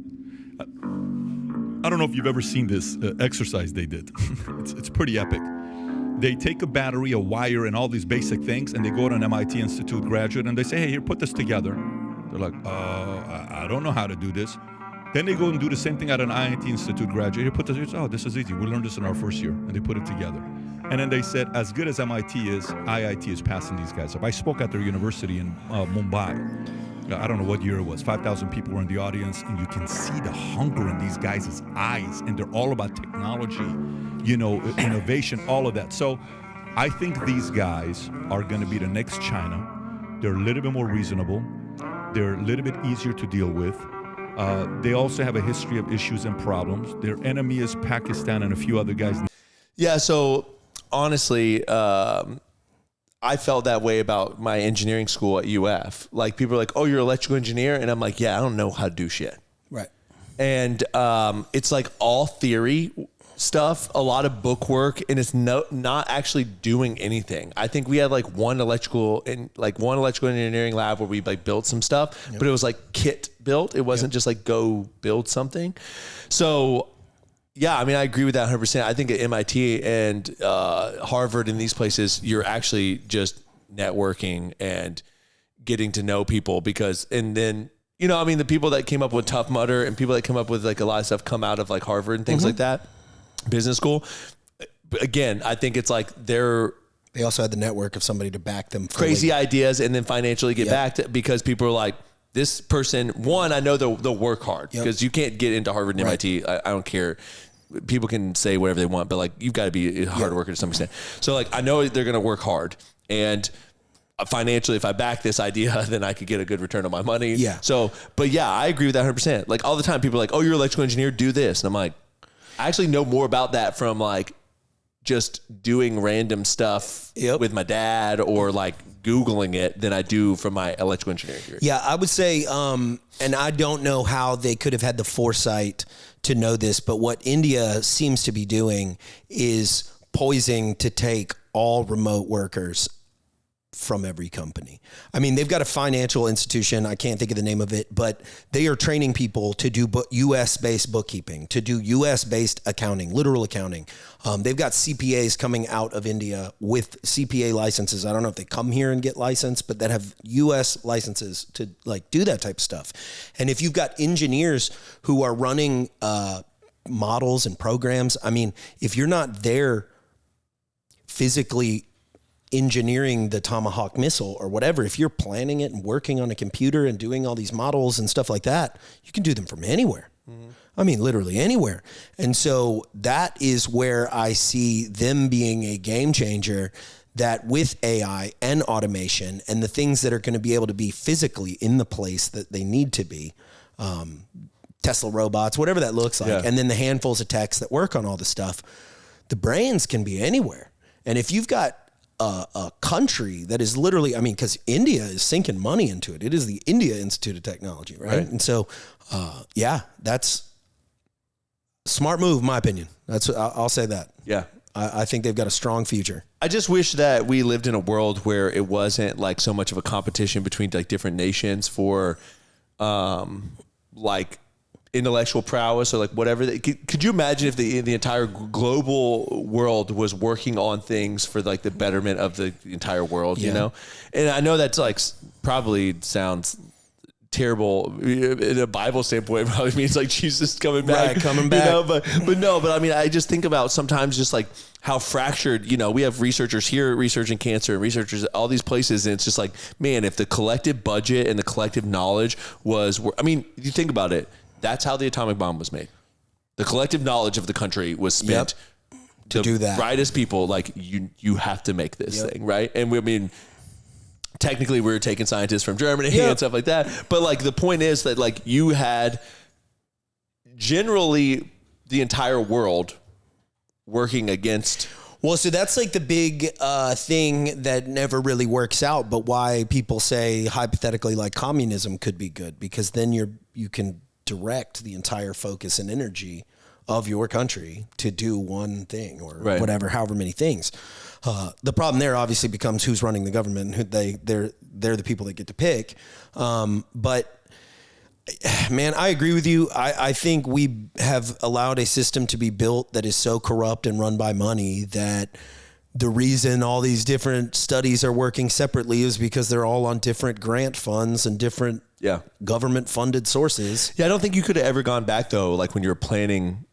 I don't know if you've ever seen this exercise they did. It's pretty epic. They take a battery, a wire, and all these basic things, and they go to an MIT Institute graduate, and they say, hey, here, put this together. They're like, I don't know how to do this. Then they go and do the same thing at an IIT Institute graduate. Here, put this. Oh, this is easy. We learned this in our first year, and they put it together. And then they said, as good as MIT is, IIT is passing these guys up. I spoke at their university in Mumbai. I don't know what year it was. 5,000 people were in the audience, and you can see the hunger in these guys' eyes, and they're all about technology, innovation, all of that. So I think these guys are going to be the next China. They're a little bit more reasonable. They're a little bit easier to deal with. They also have a history of issues and problems. Their enemy is Pakistan and a few other guys. Yeah, so honestly, I felt that way about my engineering school at UF. Like, people are like, oh, you're an electrical engineer? And I'm like, yeah, I don't know how to do shit. Right. And it's like all theory stuff, a lot of book work, and it's not actually doing anything. I think we had like one electrical engineering lab where we like built some stuff, but it was like kit built. It wasn't just like go build something. So yeah, I mean, I agree with that 100%. I think at MIT and Harvard and these places, you're actually just networking and getting to know people and then, I mean, the people that came up with Tough Mudder and people that come up with like a lot of stuff come out of like Harvard and things like that, business school. But again, I think it's like they also had the network of somebody to back them. Crazy ideas and then financially get backed because people are like, this person, one, I know they'll work hard because you can't get into Harvard and MIT. I don't care. People can say whatever they want, but like, you've got to be a hard worker to some extent. So like, I know they're going to work hard, and financially, if I back this idea, then I could get a good return on my money. Yeah. So, but yeah, I agree with that 100%. Like all the time, people are like, oh, you're an electrical engineer, do this. And I'm like, I actually know more about that from like just doing random stuff with my dad or like Googling it than I do from my electrical engineering degree. Yeah, I would say, and I don't know how they could have had the foresight to know this, but what India seems to be doing is poising to take all remote workers from every company. I mean, they've got a financial institution. I can't think of the name of it, but they are training people to do US-based bookkeeping, to do US-based accounting, literal accounting. They've got CPAs coming out of India with CPA licenses. I don't know if they come here and get licensed, but that have US licenses to like do that type of stuff. And if you've got engineers who are running models and programs, I mean, if you're not there physically engineering the Tomahawk missile or whatever, if you're planning it and working on a computer and doing all these models and stuff like that, you can do them from anywhere. I mean, literally anywhere. And so that is where I see them being a game changer, that with AI and automation and the things that are going to be able to be physically in the place that they need to be, Tesla robots, whatever that looks like. And then the handfuls of techs that work on all the stuff, the brains can be anywhere. And if you've got a country that is literally, I mean, because India is sinking money into it. It is the India Institute of Technology, right? And so, that's a smart move, in my opinion. I'll say that. Yeah. I think they've got a strong future. I just wish that we lived in a world where it wasn't like so much of a competition between like different nations for like intellectual prowess or like whatever. Could you imagine if the entire global world was working on things for like the betterment of the entire world, you know? And I know that's like probably sounds terrible in a Bible standpoint. It probably means like Jesus coming back, coming back. You know? But I mean, I just think about sometimes just like how fractured, we have researchers here researching cancer and researchers at all these places. And it's just like, man, if the collective budget and the collective knowledge was, I mean, you think about it, that's how the atomic bomb was made. The collective knowledge of the country was spent to do that. Brightest people, like you have to make this thing, right? And I mean, technically we were taking scientists from Germany and stuff like that. But like the point is that like you had generally the entire world working against. Well, so that's like the big thing that never really works out, but why people say hypothetically like communism could be good, because then you can direct the entire focus and energy of your country to do one thing or whatever, however many things. The problem there obviously becomes who's running the government. They're the people that get to pick. But man, I agree with you. I think we have allowed a system to be built that is so corrupt and run by money that the reason all these different studies are working separately is because they're all on different grant funds and different government funded sources. Yeah, I don't think you could have ever gone back though, like when you were planning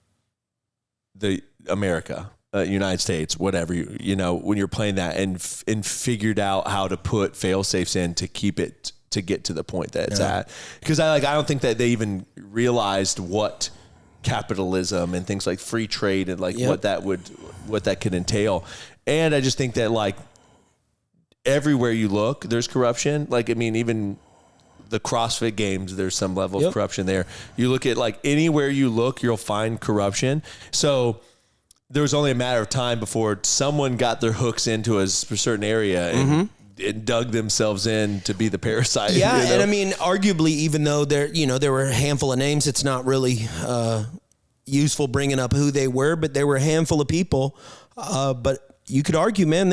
the America. United States, whatever, you know, when you're playing that and figured out how to put fail safes in to keep it, to get to the point that it's at. Because I don't think that they even realized what capitalism and things like free trade and like what that could entail. And I just think that like everywhere you look, there's corruption. Like, I mean, even the CrossFit games, there's some level of corruption there. You look at like anywhere you look, you'll find corruption. So there was only a matter of time before someone got their hooks into a certain area and dug themselves in to be the parasite. Yeah, you know? and I mean, arguably, even though there were a handful of names, it's not really useful bringing up who they were, but there were a handful of people. But you could argue, man,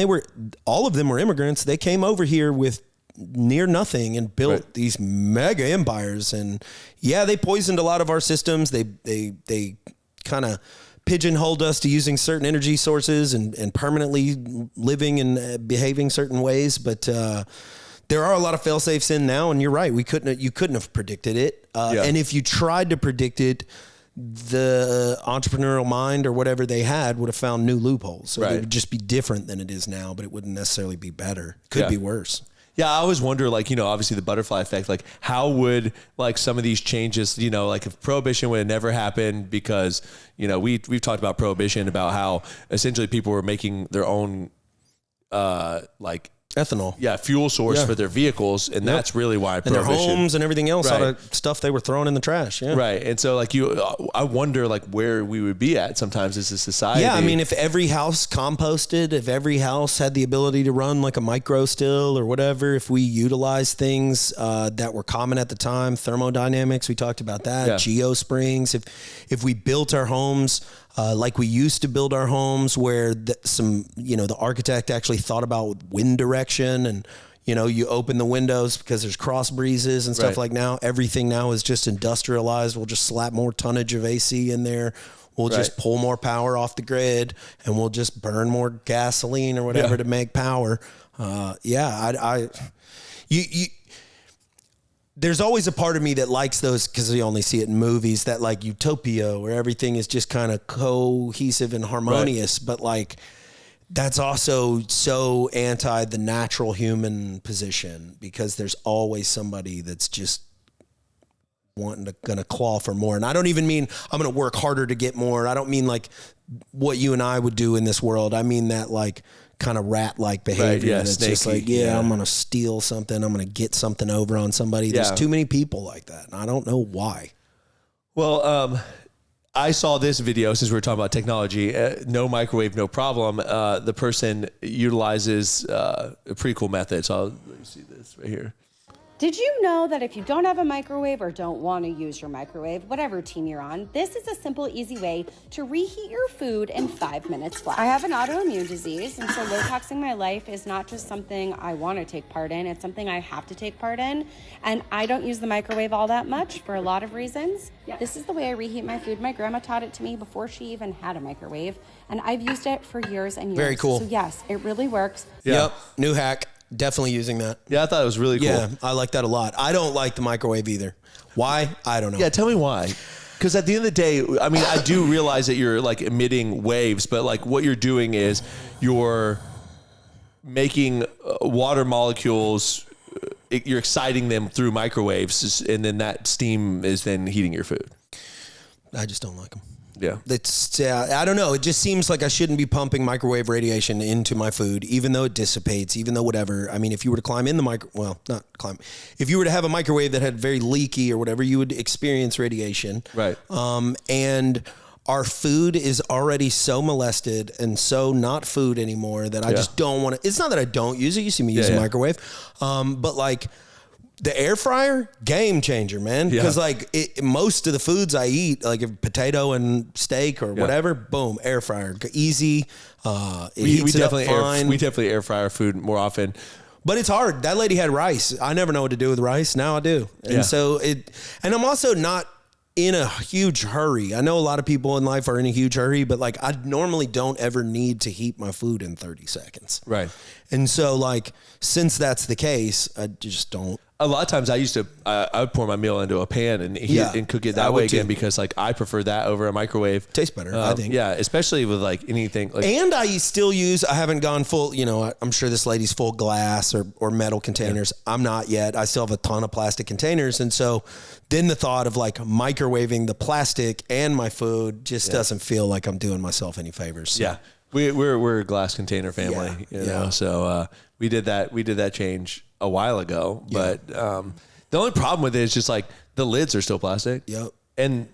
all of them were immigrants. They came over here with near nothing and built these mega empires. And yeah, they poisoned a lot of our systems. They kind of pigeonholed us to using certain energy sources and permanently living and behaving certain ways. But there are a lot of fail safes in now, and you're right. You couldn't have predicted it. And if you tried to predict it, the entrepreneurial mind or whatever they had would have found new loopholes. So it would just be different than it is now, but it wouldn't necessarily be better. Could be worse. Yeah, I always wonder, like, you know, obviously the butterfly effect, like how would like some of these changes, you know, like if prohibition would have never happened because, you know, we've talked about prohibition, about how essentially people were making their own like ethanol. Yeah, fuel source for their vehicles, and that's really why and their homes and everything else, all the stuff they were throwing in the trash. Yeah, right. And so, like I wonder, like where we would be at sometimes as a society. Yeah, I mean, if every house composted, if every house had the ability to run like a micro still or whatever, if we utilized things that were common at the time, thermodynamics, we talked about that, geosprings. If we built our homes like we used to build our homes, where the architect actually thought about wind direction, and you open the windows because there's cross breezes and stuff. Like now, everything now is just industrialized. We'll just slap more tonnage of AC in there. We'll just pull more power off the grid, and we'll just burn more gasoline or whatever to make power. There's always a part of me that likes those, because we only see it in movies, that like utopia where everything is just kind of cohesive and harmonious. But like, that's also so anti the natural human position, because there's always somebody that's just gonna claw for more. And I don't even mean I'm gonna work harder to get more. I don't mean like what you and I would do in this world. I mean that like kind of rat-like behavior. That's just like, I'm gonna steal something. I'm gonna get something over on somebody. There's too many people like that, and I don't know why. Well, I saw this video, since we were talking about technology, no microwave, no problem. The person utilizes a pretty cool method. So let me see this right here. Did you know that if you don't have a microwave or don't want to use your microwave, whatever team you're on, this is a simple, easy way to reheat your food in 5 minutes flat. I have an autoimmune disease, and so low-toxing my life is not just something I want to take part in, it's something I have to take part in, and I don't use the microwave all that much for a lot of reasons. This is the way I reheat my food. My grandma taught it to me before she even had a microwave, and I've used it for years and years. Very cool. So yes, it really works. Yep, new hack. Definitely using that. Yeah, I thought it was really cool. Yeah, I like that a lot. I don't like the microwave either. Why? I don't know. Yeah, tell me why. Because at the end of the day, I mean, I do realize that you're like emitting waves, but like what you're doing is you're making water molecules, you're exciting them through microwaves, and then that steam is then heating your food. I just don't like them. Yeah. It's, I don't know. It just seems like I shouldn't be pumping microwave radiation into my food, even though it dissipates, even though whatever. I mean, if you were to climb in the if you were to have a microwave that had very leaky or whatever, you would experience radiation. Right. And our food is already so molested and so not food anymore that I just don't want to. It's not that I don't use it. You see me use a microwave. But like, the air fryer, game changer, man. Because like most of the foods I eat, like a potato and steak or whatever, boom, air fryer, easy. We definitely air fry our food more often. But it's hard. That lady had rice. I never know what to do with rice. Now I do. And so and I'm also not in a huge hurry. I know a lot of people in life are in a huge hurry, but like I normally don't ever need to heat my food in 30 seconds. Right. And so like, since that's the case, I just don't. a lot of times I used to, I would pour my meal into a pan and heat Yeah, and cook it I that would way again too. because like I prefer that over a microwave. Tastes better, I think. Yeah, especially with like anything. Like, And I still use, I haven't gone full, you know, I'm sure this lady's full glass or metal containers. Yeah. I'm not yet. I still have a ton of plastic containers. And so then the thought of like microwaving the plastic and my food just doesn't feel like I'm doing myself any favors. So. Yeah. We're a glass container family, you know, so we did that change a while ago, but the only problem with it is just like the lids are still plastic. Yep. And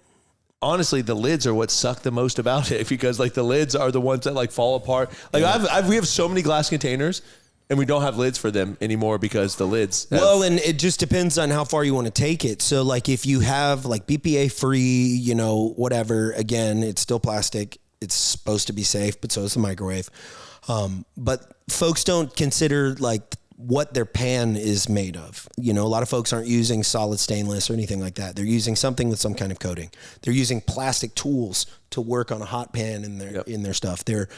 honestly, the lids are what suck the most about it because like the lids are the ones that like fall apart. Like we have so many glass containers and we don't have lids for them anymore because the lids. Well, and it just depends on how far you want to take it. So like if you have like BPA free, you know, whatever, again, it's still plastic. It's supposed to be safe, but so is the microwave. But folks don't consider like what their pan is made of. You know, a lot of folks aren't using solid stainless or anything like that. They're using something with some kind of coating. They're using plastic tools to work on a hot pan in their stuff. They're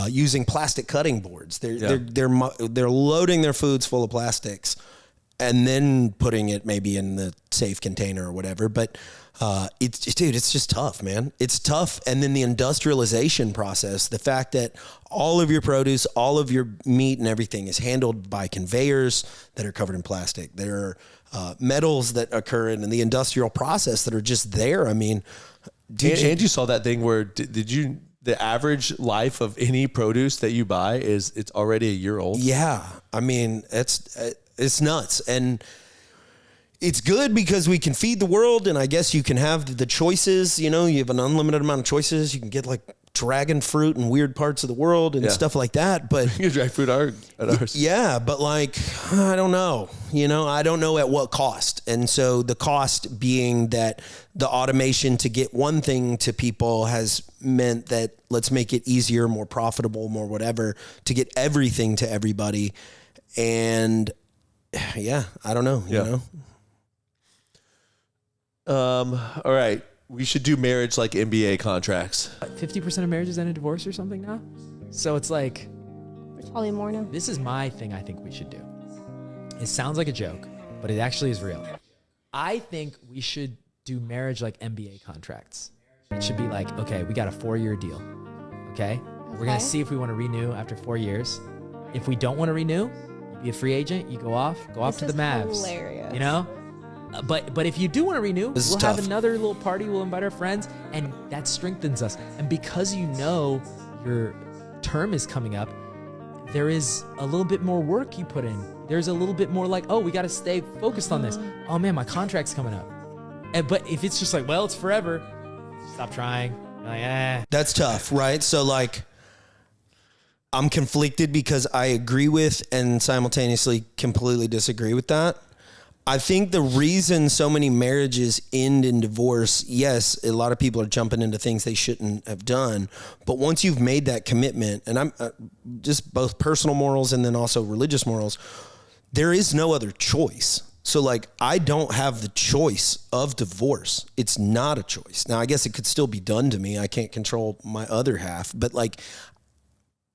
using plastic cutting boards. They're loading their foods full of plastics and then putting it maybe in the safe container or whatever. But it's just tough, man. It's tough. And then the industrialization process, the fact that all of your produce, all of your meat and everything is handled by conveyors that are covered in plastic. There are metals that occur in the industrial process that are just there. I mean, and you saw that thing where the average life of any produce that you buy it's already a year old. Yeah. I mean, it's nuts. And it's good because we can feed the world, and I guess you can have the choices. You know, you have an unlimited amount of choices. You can get like dragon fruit in weird parts of the world and stuff like that. But you dragon fruit at ours. Yeah, but like I don't know. You know, I don't know at what cost. And so the cost being that the automation to get one thing to people has meant that let's make it easier, more profitable, more whatever to get everything to everybody. And yeah, I don't know. You know. All right. We should do marriage like NBA contracts. 50% of marriages end in divorce or something now. So it's like, It's probably more now. this is my thing I think we should do. It sounds like a joke, but it actually is real. I think we should do marriage like NBA contracts. It should be like, okay, we got a 4-year deal. Okay? We're going to see if we want to renew after 4 years. If we don't want to renew, you be a free agent, you go off to the Mavs. Hilarious. You know? But if you do want to renew, we'll have another little party. We'll invite our friends, and that strengthens us. And because you know your term is coming up, there is a little bit more work you put in. There's a little bit more like, oh, we got to stay focused on this. Oh man, my contract's coming up. But if it's just like, well, it's forever, stop trying. You're like, That's tough, right? So like, I'm conflicted because I agree with and simultaneously completely disagree with that. I think the reason so many marriages end in divorce, yes, a lot of people are jumping into things they shouldn't have done. But once you've made that commitment, and I'm just both personal morals and then also religious morals, there is no other choice. So like, I don't have the choice of divorce. It's not a choice. Now, I guess it could still be done to me. I can't control my other half, but like,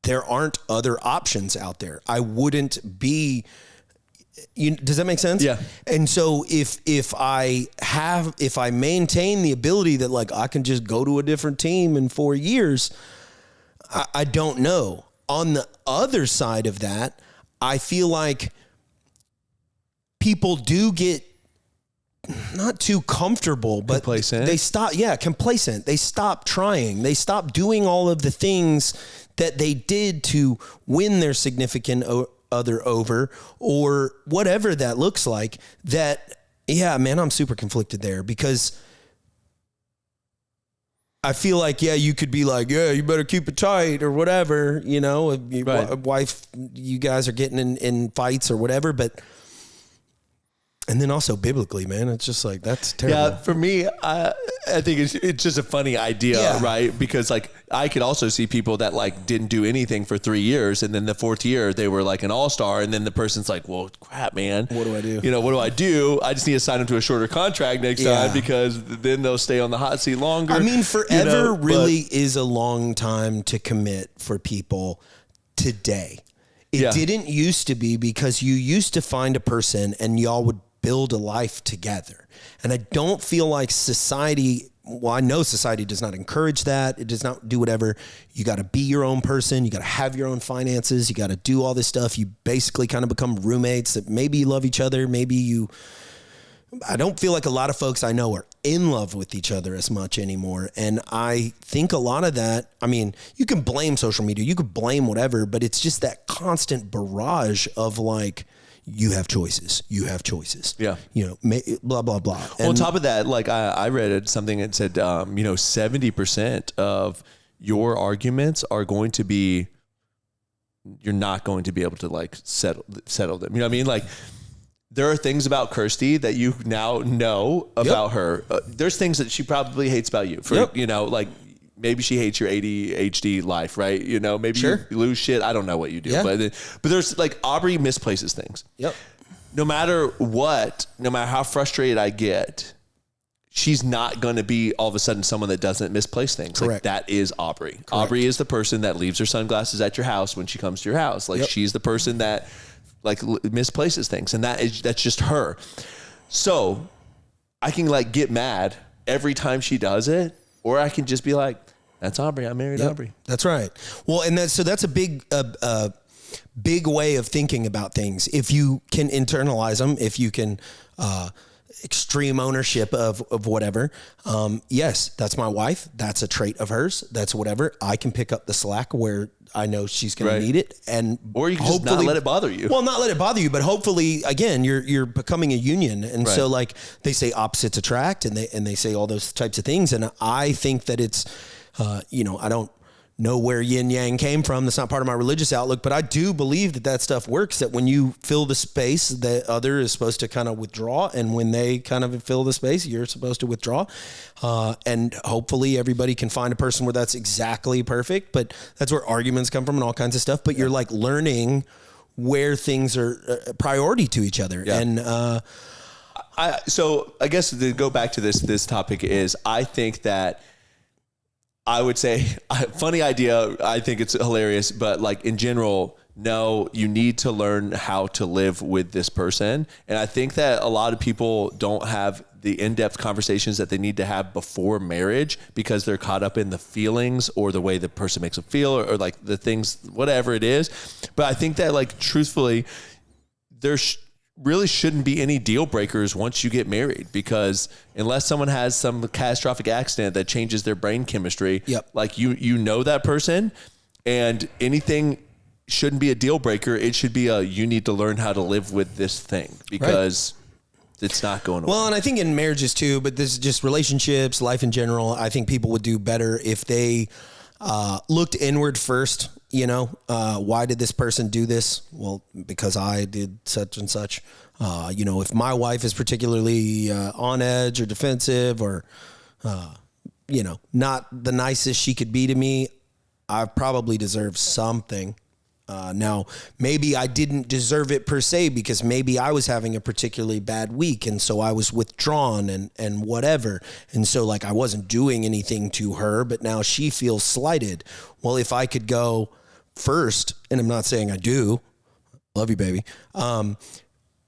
there aren't other options out there. I wouldn't be... does that make sense? Yeah. And so if I maintain the ability that like I can just go to a different team in 4 years, I don't know. On the other side of that, I feel like people do get not too comfortable, but complacent. They stop. Yeah. Complacent. They stop trying. They stop doing all of the things that they did to win their significant other over, or whatever that looks like. That, yeah, man, I'm super conflicted there because I feel like, yeah, you could be like, yeah, you better keep it tight or whatever, you know, wife, you guys are getting in fights or whatever, but, and then also biblically, man, it's just like, that's terrible. Yeah, for me, I think it's just a funny idea, right? Because like I could also see people that like didn't do anything for 3 years, and then the 4th year they were like an all-star, and then the person's like, well, crap, man, what do I do? You know, what do I do? I just need to sign them to a shorter contract next time because then they'll stay on the hot seat longer. I mean, forever really is a long time to commit for people today. It didn't used to be, because you used to find a person and y'all would build a life together. And I don't feel like society, well, I know society does not encourage that. It does not do whatever. You got to be your own person. You got to have your own finances. You got to do all this stuff. You basically kind of become roommates that maybe you love each other. I don't feel like a lot of folks I know are in love with each other as much anymore. And I think a lot of that, I mean, you can blame social media, you could blame whatever, but it's just that constant barrage of like, you have choices. Yeah. Blah, blah, blah. Well, on top of that, like I read something that said, 70% of your arguments are going to be, you're not going to be able to like settle them. You know what I mean? Like, there are things about Kirsty that you now know about her. There's things that she probably hates about you. Like maybe she hates your ADHD life, right? Maybe you lose shit. I don't know what you do, but there's like Aubrey misplaces things. Yep. No matter how frustrated I get, she's not going to be all of a sudden someone that doesn't misplace things. Correct. Like that is Aubrey. Correct. Aubrey is the person that leaves her sunglasses at your house when she comes to your house. Like she's the person that like misplaces things, and that's just her. So I can like get mad every time she does it, or I can just be like, that's Aubrey. I married Aubrey. That's right. Well, and that's a big way of thinking about things. If you can internalize them, if you can extreme ownership of whatever. Yes, that's my wife. That's a trait of hers. That's whatever. I can pick up the slack where I know she's going to need it, or you can just not let it bother you. Well, not let it bother you, but hopefully, again, you're becoming a union, and so like they say, opposites attract, and they say all those types of things, and I think that it's, I don't know where yin yang came from. That's not part of my religious outlook, but I do believe that stuff works, that when you fill the space, the other is supposed to kind of withdraw. And when they kind of fill the space, you're supposed to withdraw. And hopefully everybody can find a person where that's exactly perfect, but that's where arguments come from and all kinds of stuff. But you're like learning where things are priority to each other. Yeah. And, so I guess to go back to this topic is, I think that I would say, funny idea. I think it's hilarious, but like in general, no, you need to learn how to live with this person. And I think that a lot of people don't have the in-depth conversations that they need to have before marriage because they're caught up in the feelings or the way the person makes them feel or like the things, whatever it is. But I think that like, truthfully, there's really shouldn't be any deal breakers once you get married, because unless someone has some catastrophic accident that changes their brain chemistry, like you know that person, and anything shouldn't be a deal breaker. It should be you need to learn how to live with this thing, because it's not going away. Well, and I think in marriages too, but this is just relationships, life in general. I think people would do better if they looked inward first. Why did this person do this? Well, because I did such and such. If my wife is particularly on edge or defensive or, not the nicest she could be to me, I probably deserve something. Now, maybe I didn't deserve it per se, because maybe I was having a particularly bad week, and so I was withdrawn and whatever. And so like I wasn't doing anything to her, but now she feels slighted. Well, if I could go first, and I'm not saying I do, love you, baby.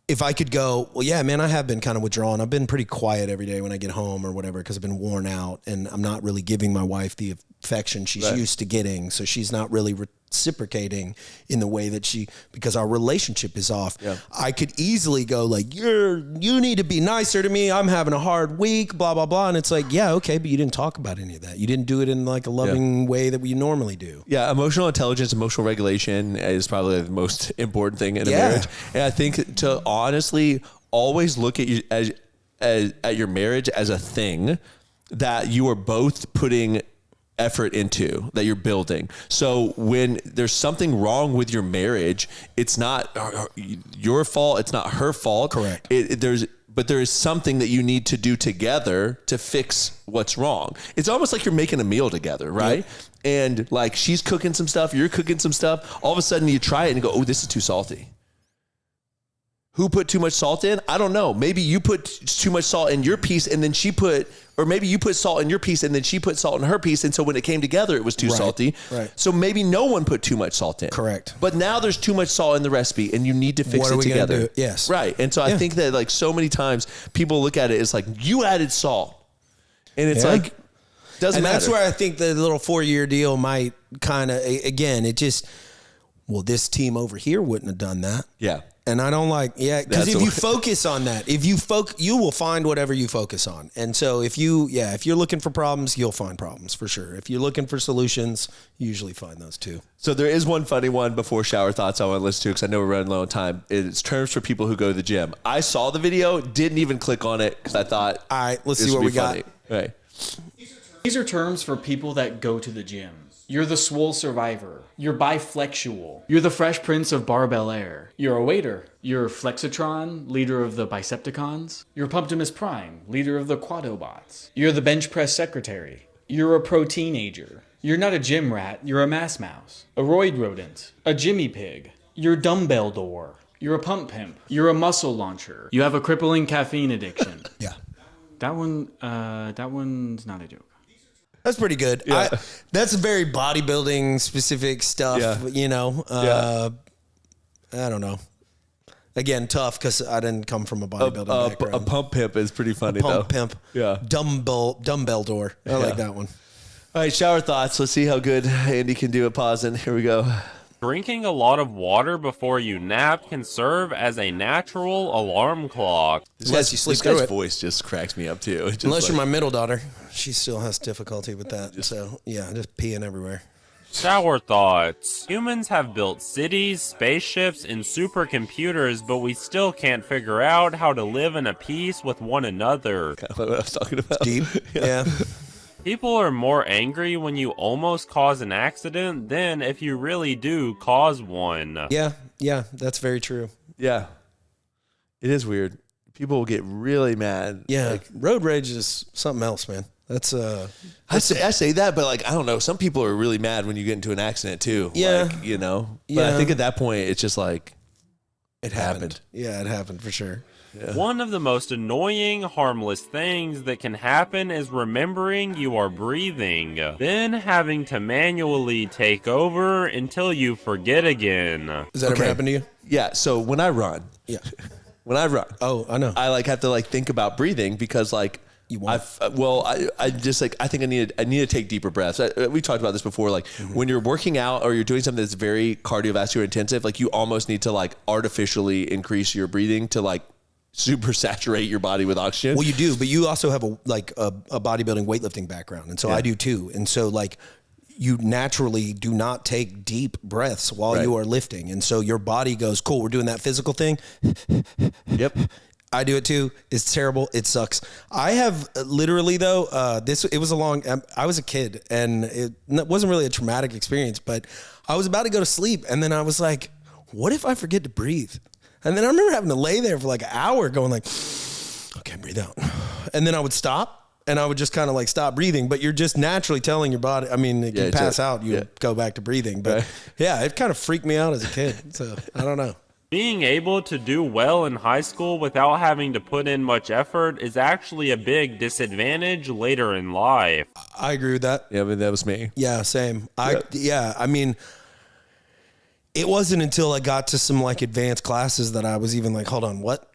If I could go, well, yeah, man, I have been kind of withdrawn. I've been pretty quiet every day when I get home or whatever, because I've been worn out, and I'm not really giving my wife the affection she's used to getting. So she's not really reciprocating in the way that because our relationship is off. Yeah. I could easily go like, you need to be nicer to me. I'm having a hard week, blah, blah, blah. And it's like, yeah, okay, but you didn't talk about any of that. You didn't do it in like a loving way that we normally do. Yeah. Emotional intelligence, emotional regulation is probably the most important thing in a marriage. And I think to honestly always look at you at your marriage as a thing that you are both putting effort into, that you're building. So when there's something wrong with your marriage, it's not your fault. It's not her fault. Correct. But there is something that you need to do together to fix what's wrong. It's almost like you're making a meal together, right? Yep. And like she's cooking some stuff, you're cooking some stuff. All of a sudden you try it and go, oh, this is too salty. Who put too much salt in? I don't know. Maybe you put too much salt in your piece, and then she put, or maybe you put salt in your piece and then she put salt in her piece. And so when it came together, it was too salty. Right. So maybe no one put too much salt in. Correct. But now there's too much salt in the recipe and you need to fix it together. Yes. Right. And so I think that like so many times people look at it as like, you added salt. And it's like, doesn't matter. That's where I think the little 4-year deal might kind of, again, it just, well, this team over here wouldn't have done that. Yeah. And I don't like, because if you focus on that, you will find whatever you focus on. And so if you're looking for problems, you'll find problems for sure. If you're looking for solutions, you usually find those too. So there is one funny one before shower thoughts I want to listen to because I know we're running low on time. It's terms for people who go to the gym. I saw the video, didn't even click on it because I thought, all right, let's see what we got. Right. These are terms for people that go to the gym. You're the swole survivor. You're biflexual. You're the Fresh Prince of Barbell Air. You're a waiter. You're Flexitron, leader of the Bicepticons. You're Pumptimus Prime, leader of the Quadobots. You're the bench press secretary. You're a proteenager. You're not a gym rat. You're a mass mouse. A roid rodent. A Jimmy pig. You're dumbbell door. You're a pump pimp. You're a muscle launcher. You have a crippling caffeine addiction. Yeah. That one's not a joke. That's pretty good. Yeah. That's very bodybuilding specific stuff, you know. I don't know. Again, tough because I didn't come from a bodybuilding background. A pump pimp is pretty funny, Pump pimp. Yeah. Dumbbell door. I like that one. All right, shower thoughts. Let's see how good Andy can do at pausing. Here we go. Drinking a lot of water before you nap can serve as a natural alarm clock. Unless you sleep this through guy's it. voice just cracks me up too. Unless you're my middle daughter. She still has difficulty with that. So, yeah, just peeing everywhere. Shower thoughts. Humans have built cities, spaceships, and supercomputers, but we still can't figure out how to live in a peace with one another. Kind of what I was talking about. Deep. Yeah. People are more angry when you almost cause an accident than if you really do cause one. Yeah, that's very true. Yeah. It is weird. People will get really mad. Yeah. Like, road rage is something else, man. That's I say that, but like I don't know. Some people are really mad when you get into an accident too. Yeah. Like, you know. But I think at that point it's just like it happened. Yeah, it happened for sure. Yeah. One of the most annoying, harmless things that can happen is remembering you are breathing, then having to manually take over until you forget again. Does that ever happen to you? Yeah. So when I run, when I run, oh, I know. I like have to like think about breathing because like I just like I think I need to take deeper breaths. We talked about this before. Like when you're working out or you're doing something that's very cardiovascular intensive, like you almost need to like artificially increase your breathing to like super saturate your body with oxygen. Well, you do, but you also have a bodybuilding weightlifting background, and so I do too. And so like you naturally do not take deep breaths while you are lifting, and so your body goes, "Cool, we're doing that physical thing." Yep. I do it too. It's terrible. It sucks. I have literally though, it was I was a kid and it wasn't really a traumatic experience, but I was about to go to sleep and then I was like, what if I forget to breathe? And then I remember having to lay there for like an hour going like, okay, breathe out. And then I would stop and I would just kind of like stop breathing, but you're just naturally telling your body, I mean, if you pass out, you go back to breathing. But yeah, it kind of freaked me out as a kid. So I don't know. Being able to do well in high school without having to put in much effort is actually a big disadvantage later in life. I agree with that. Yeah, I mean, that was me. Yeah, same. I mean, it wasn't until I got to some like advanced classes that I was even like, hold on, what?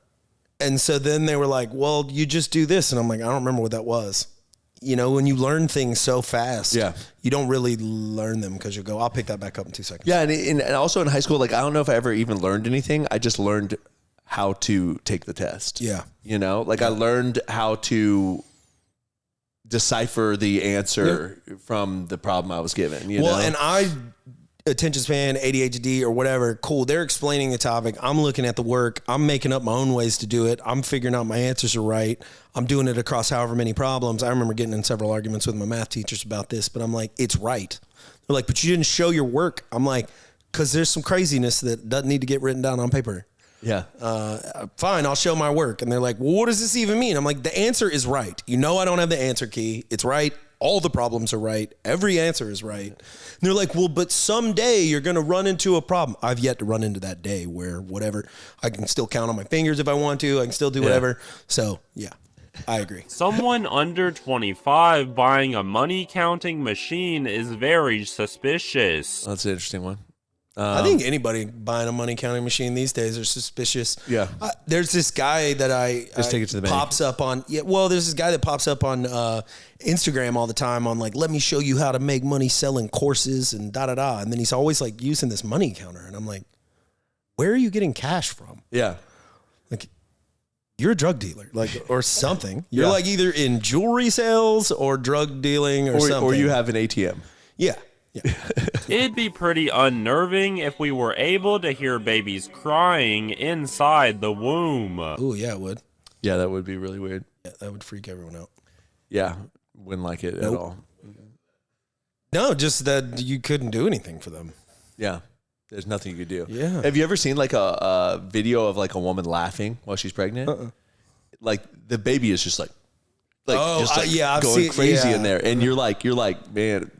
And so then they were like, well, you just do this. And I'm like, I don't remember what that was. You know, when you learn things so fast, you don't really learn them because you go, I'll pick that back up in 2 seconds. Yeah, and also in high school, like I don't know if I ever even learned anything. I just learned how to take the test. Yeah. You know, like I learned how to decipher the answer from the problem I was given. You know? And attention span, ADHD or whatever, cool. They're explaining the topic. I'm looking at the work. I'm making up my own ways to do it. I'm figuring out my answers are right. I'm doing it across however many problems. I remember getting in several arguments with my math teachers about this, but I'm like, it's right. They're like, but you didn't show your work. I'm like, because there's some craziness that doesn't need to get written down on paper. Yeah. Fine, I'll show my work. And they're like, well, what does this even mean? I'm like, the answer is right. You know I don't have the answer key. It's right. All the problems are right. Every answer is right. And they're like, well, but someday you're going to run into a problem. I've yet to run into that day where whatever, I can still count on my fingers if I want to. I can still do whatever. So, yeah. I agree. Someone under 25 buying a money counting machine is very suspicious. That's an interesting one. I think anybody buying a money counting machine these days are suspicious. Yeah. There's this guy that Just take it to the bank. pops up on. Yeah. Well, there's this guy that pops up on Instagram all the time on like, let me show you how to make money selling courses and da da da. And then he's always like using this money counter, and I'm like, where are you getting cash from? Yeah. Like, you're a drug dealer, like, or something. You're like either in jewelry sales or drug dealing or something. Or you have an ATM. Yeah. Yeah. It'd be pretty unnerving if we were able to hear babies crying inside the womb. Oh, yeah, it would. Yeah, that would be really weird. Yeah, that would freak everyone out. Yeah, wouldn't like it at all. No, just that you couldn't do anything for them. Yeah, there's nothing you could do. Yeah. Have you ever seen like a video of like a woman laughing while she's pregnant? Like the baby is just like I've going seen, crazy in there, and you're like, man.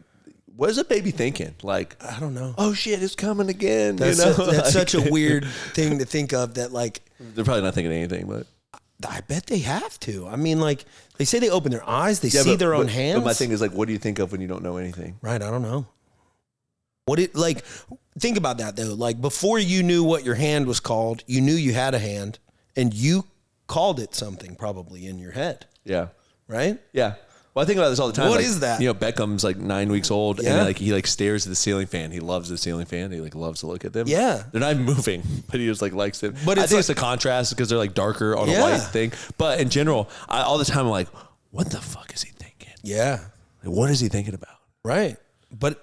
What is a baby thinking? Like, I don't know. Oh shit, it's coming again. That's, you know? That's such a weird thing to think of. That like, they're probably not thinking anything, but I bet they have to. I mean, like they say they open their eyes, they see their own hands. But my thing is like, what do you think of when you don't know anything? Right, I don't know. Think about that though. Like before you knew what your hand was called, you knew you had a hand, and you called it something probably in your head. Yeah. Right. Yeah. Well, I think about this all the time. What like, is that? You know, Beckham's like 9 weeks old, Yeah. and like he like stares at the ceiling fan. He loves the ceiling fan. He like loves to look at them. Yeah. They're not even moving, but he just like likes them. But I it's think it's a contrast because they're like darker on a white thing. But in general, all the time I'm like, what the fuck is he thinking? Yeah. Like, what is he thinking about? Right. But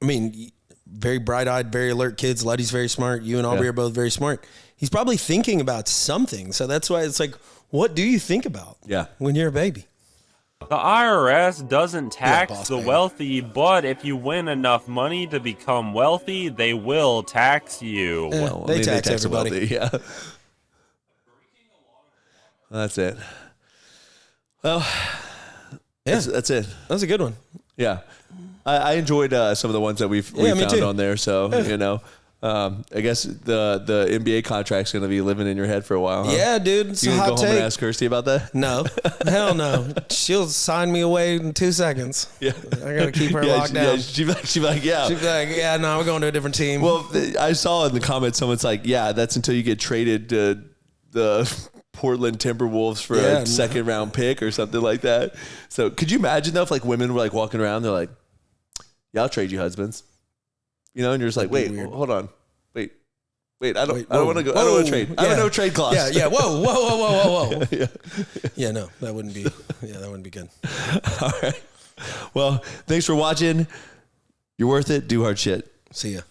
I mean, very bright-eyed, very alert kids. Luddy's very smart. You and Aubrey are both very smart. He's probably thinking about something. So that's why it's like, what do you think about? Yeah. When you're a baby? The IRS doesn't tax the wealthy, but if you win enough money to become wealthy, they will tax you. Well, they tax everybody. Wealthy, yeah. That's it. Well, that's it. That was a good one. Yeah. I enjoyed some of the ones that we found too. on there. So, you know, I guess the NBA contract's going to be living in your head for a while, huh? Yeah, dude. It's You a going to hot go home and take. ask Kirsty about that? No. Hell no. She'll sign me away in 2 seconds. Yeah. I got to keep her locked down. Yeah, she'd be like, yeah. She'd be like, yeah, no, we're going to a different team. Well, I saw in the comments someone's like, yeah, that's until you get traded to the Portland Timberwolves for a second round pick or something like that. So could you imagine though if like women were like walking around, they're like, yeah, I'll trade you husbands. You know, and you're just like, wait, hold on. Wait, I don't want to go. I don't want to trade. I have no trade clause. Yeah. Whoa. Yeah, no, that wouldn't be. Yeah, that wouldn't be good. All right. Well, thanks for watching. You're worth it. Do hard shit. See ya.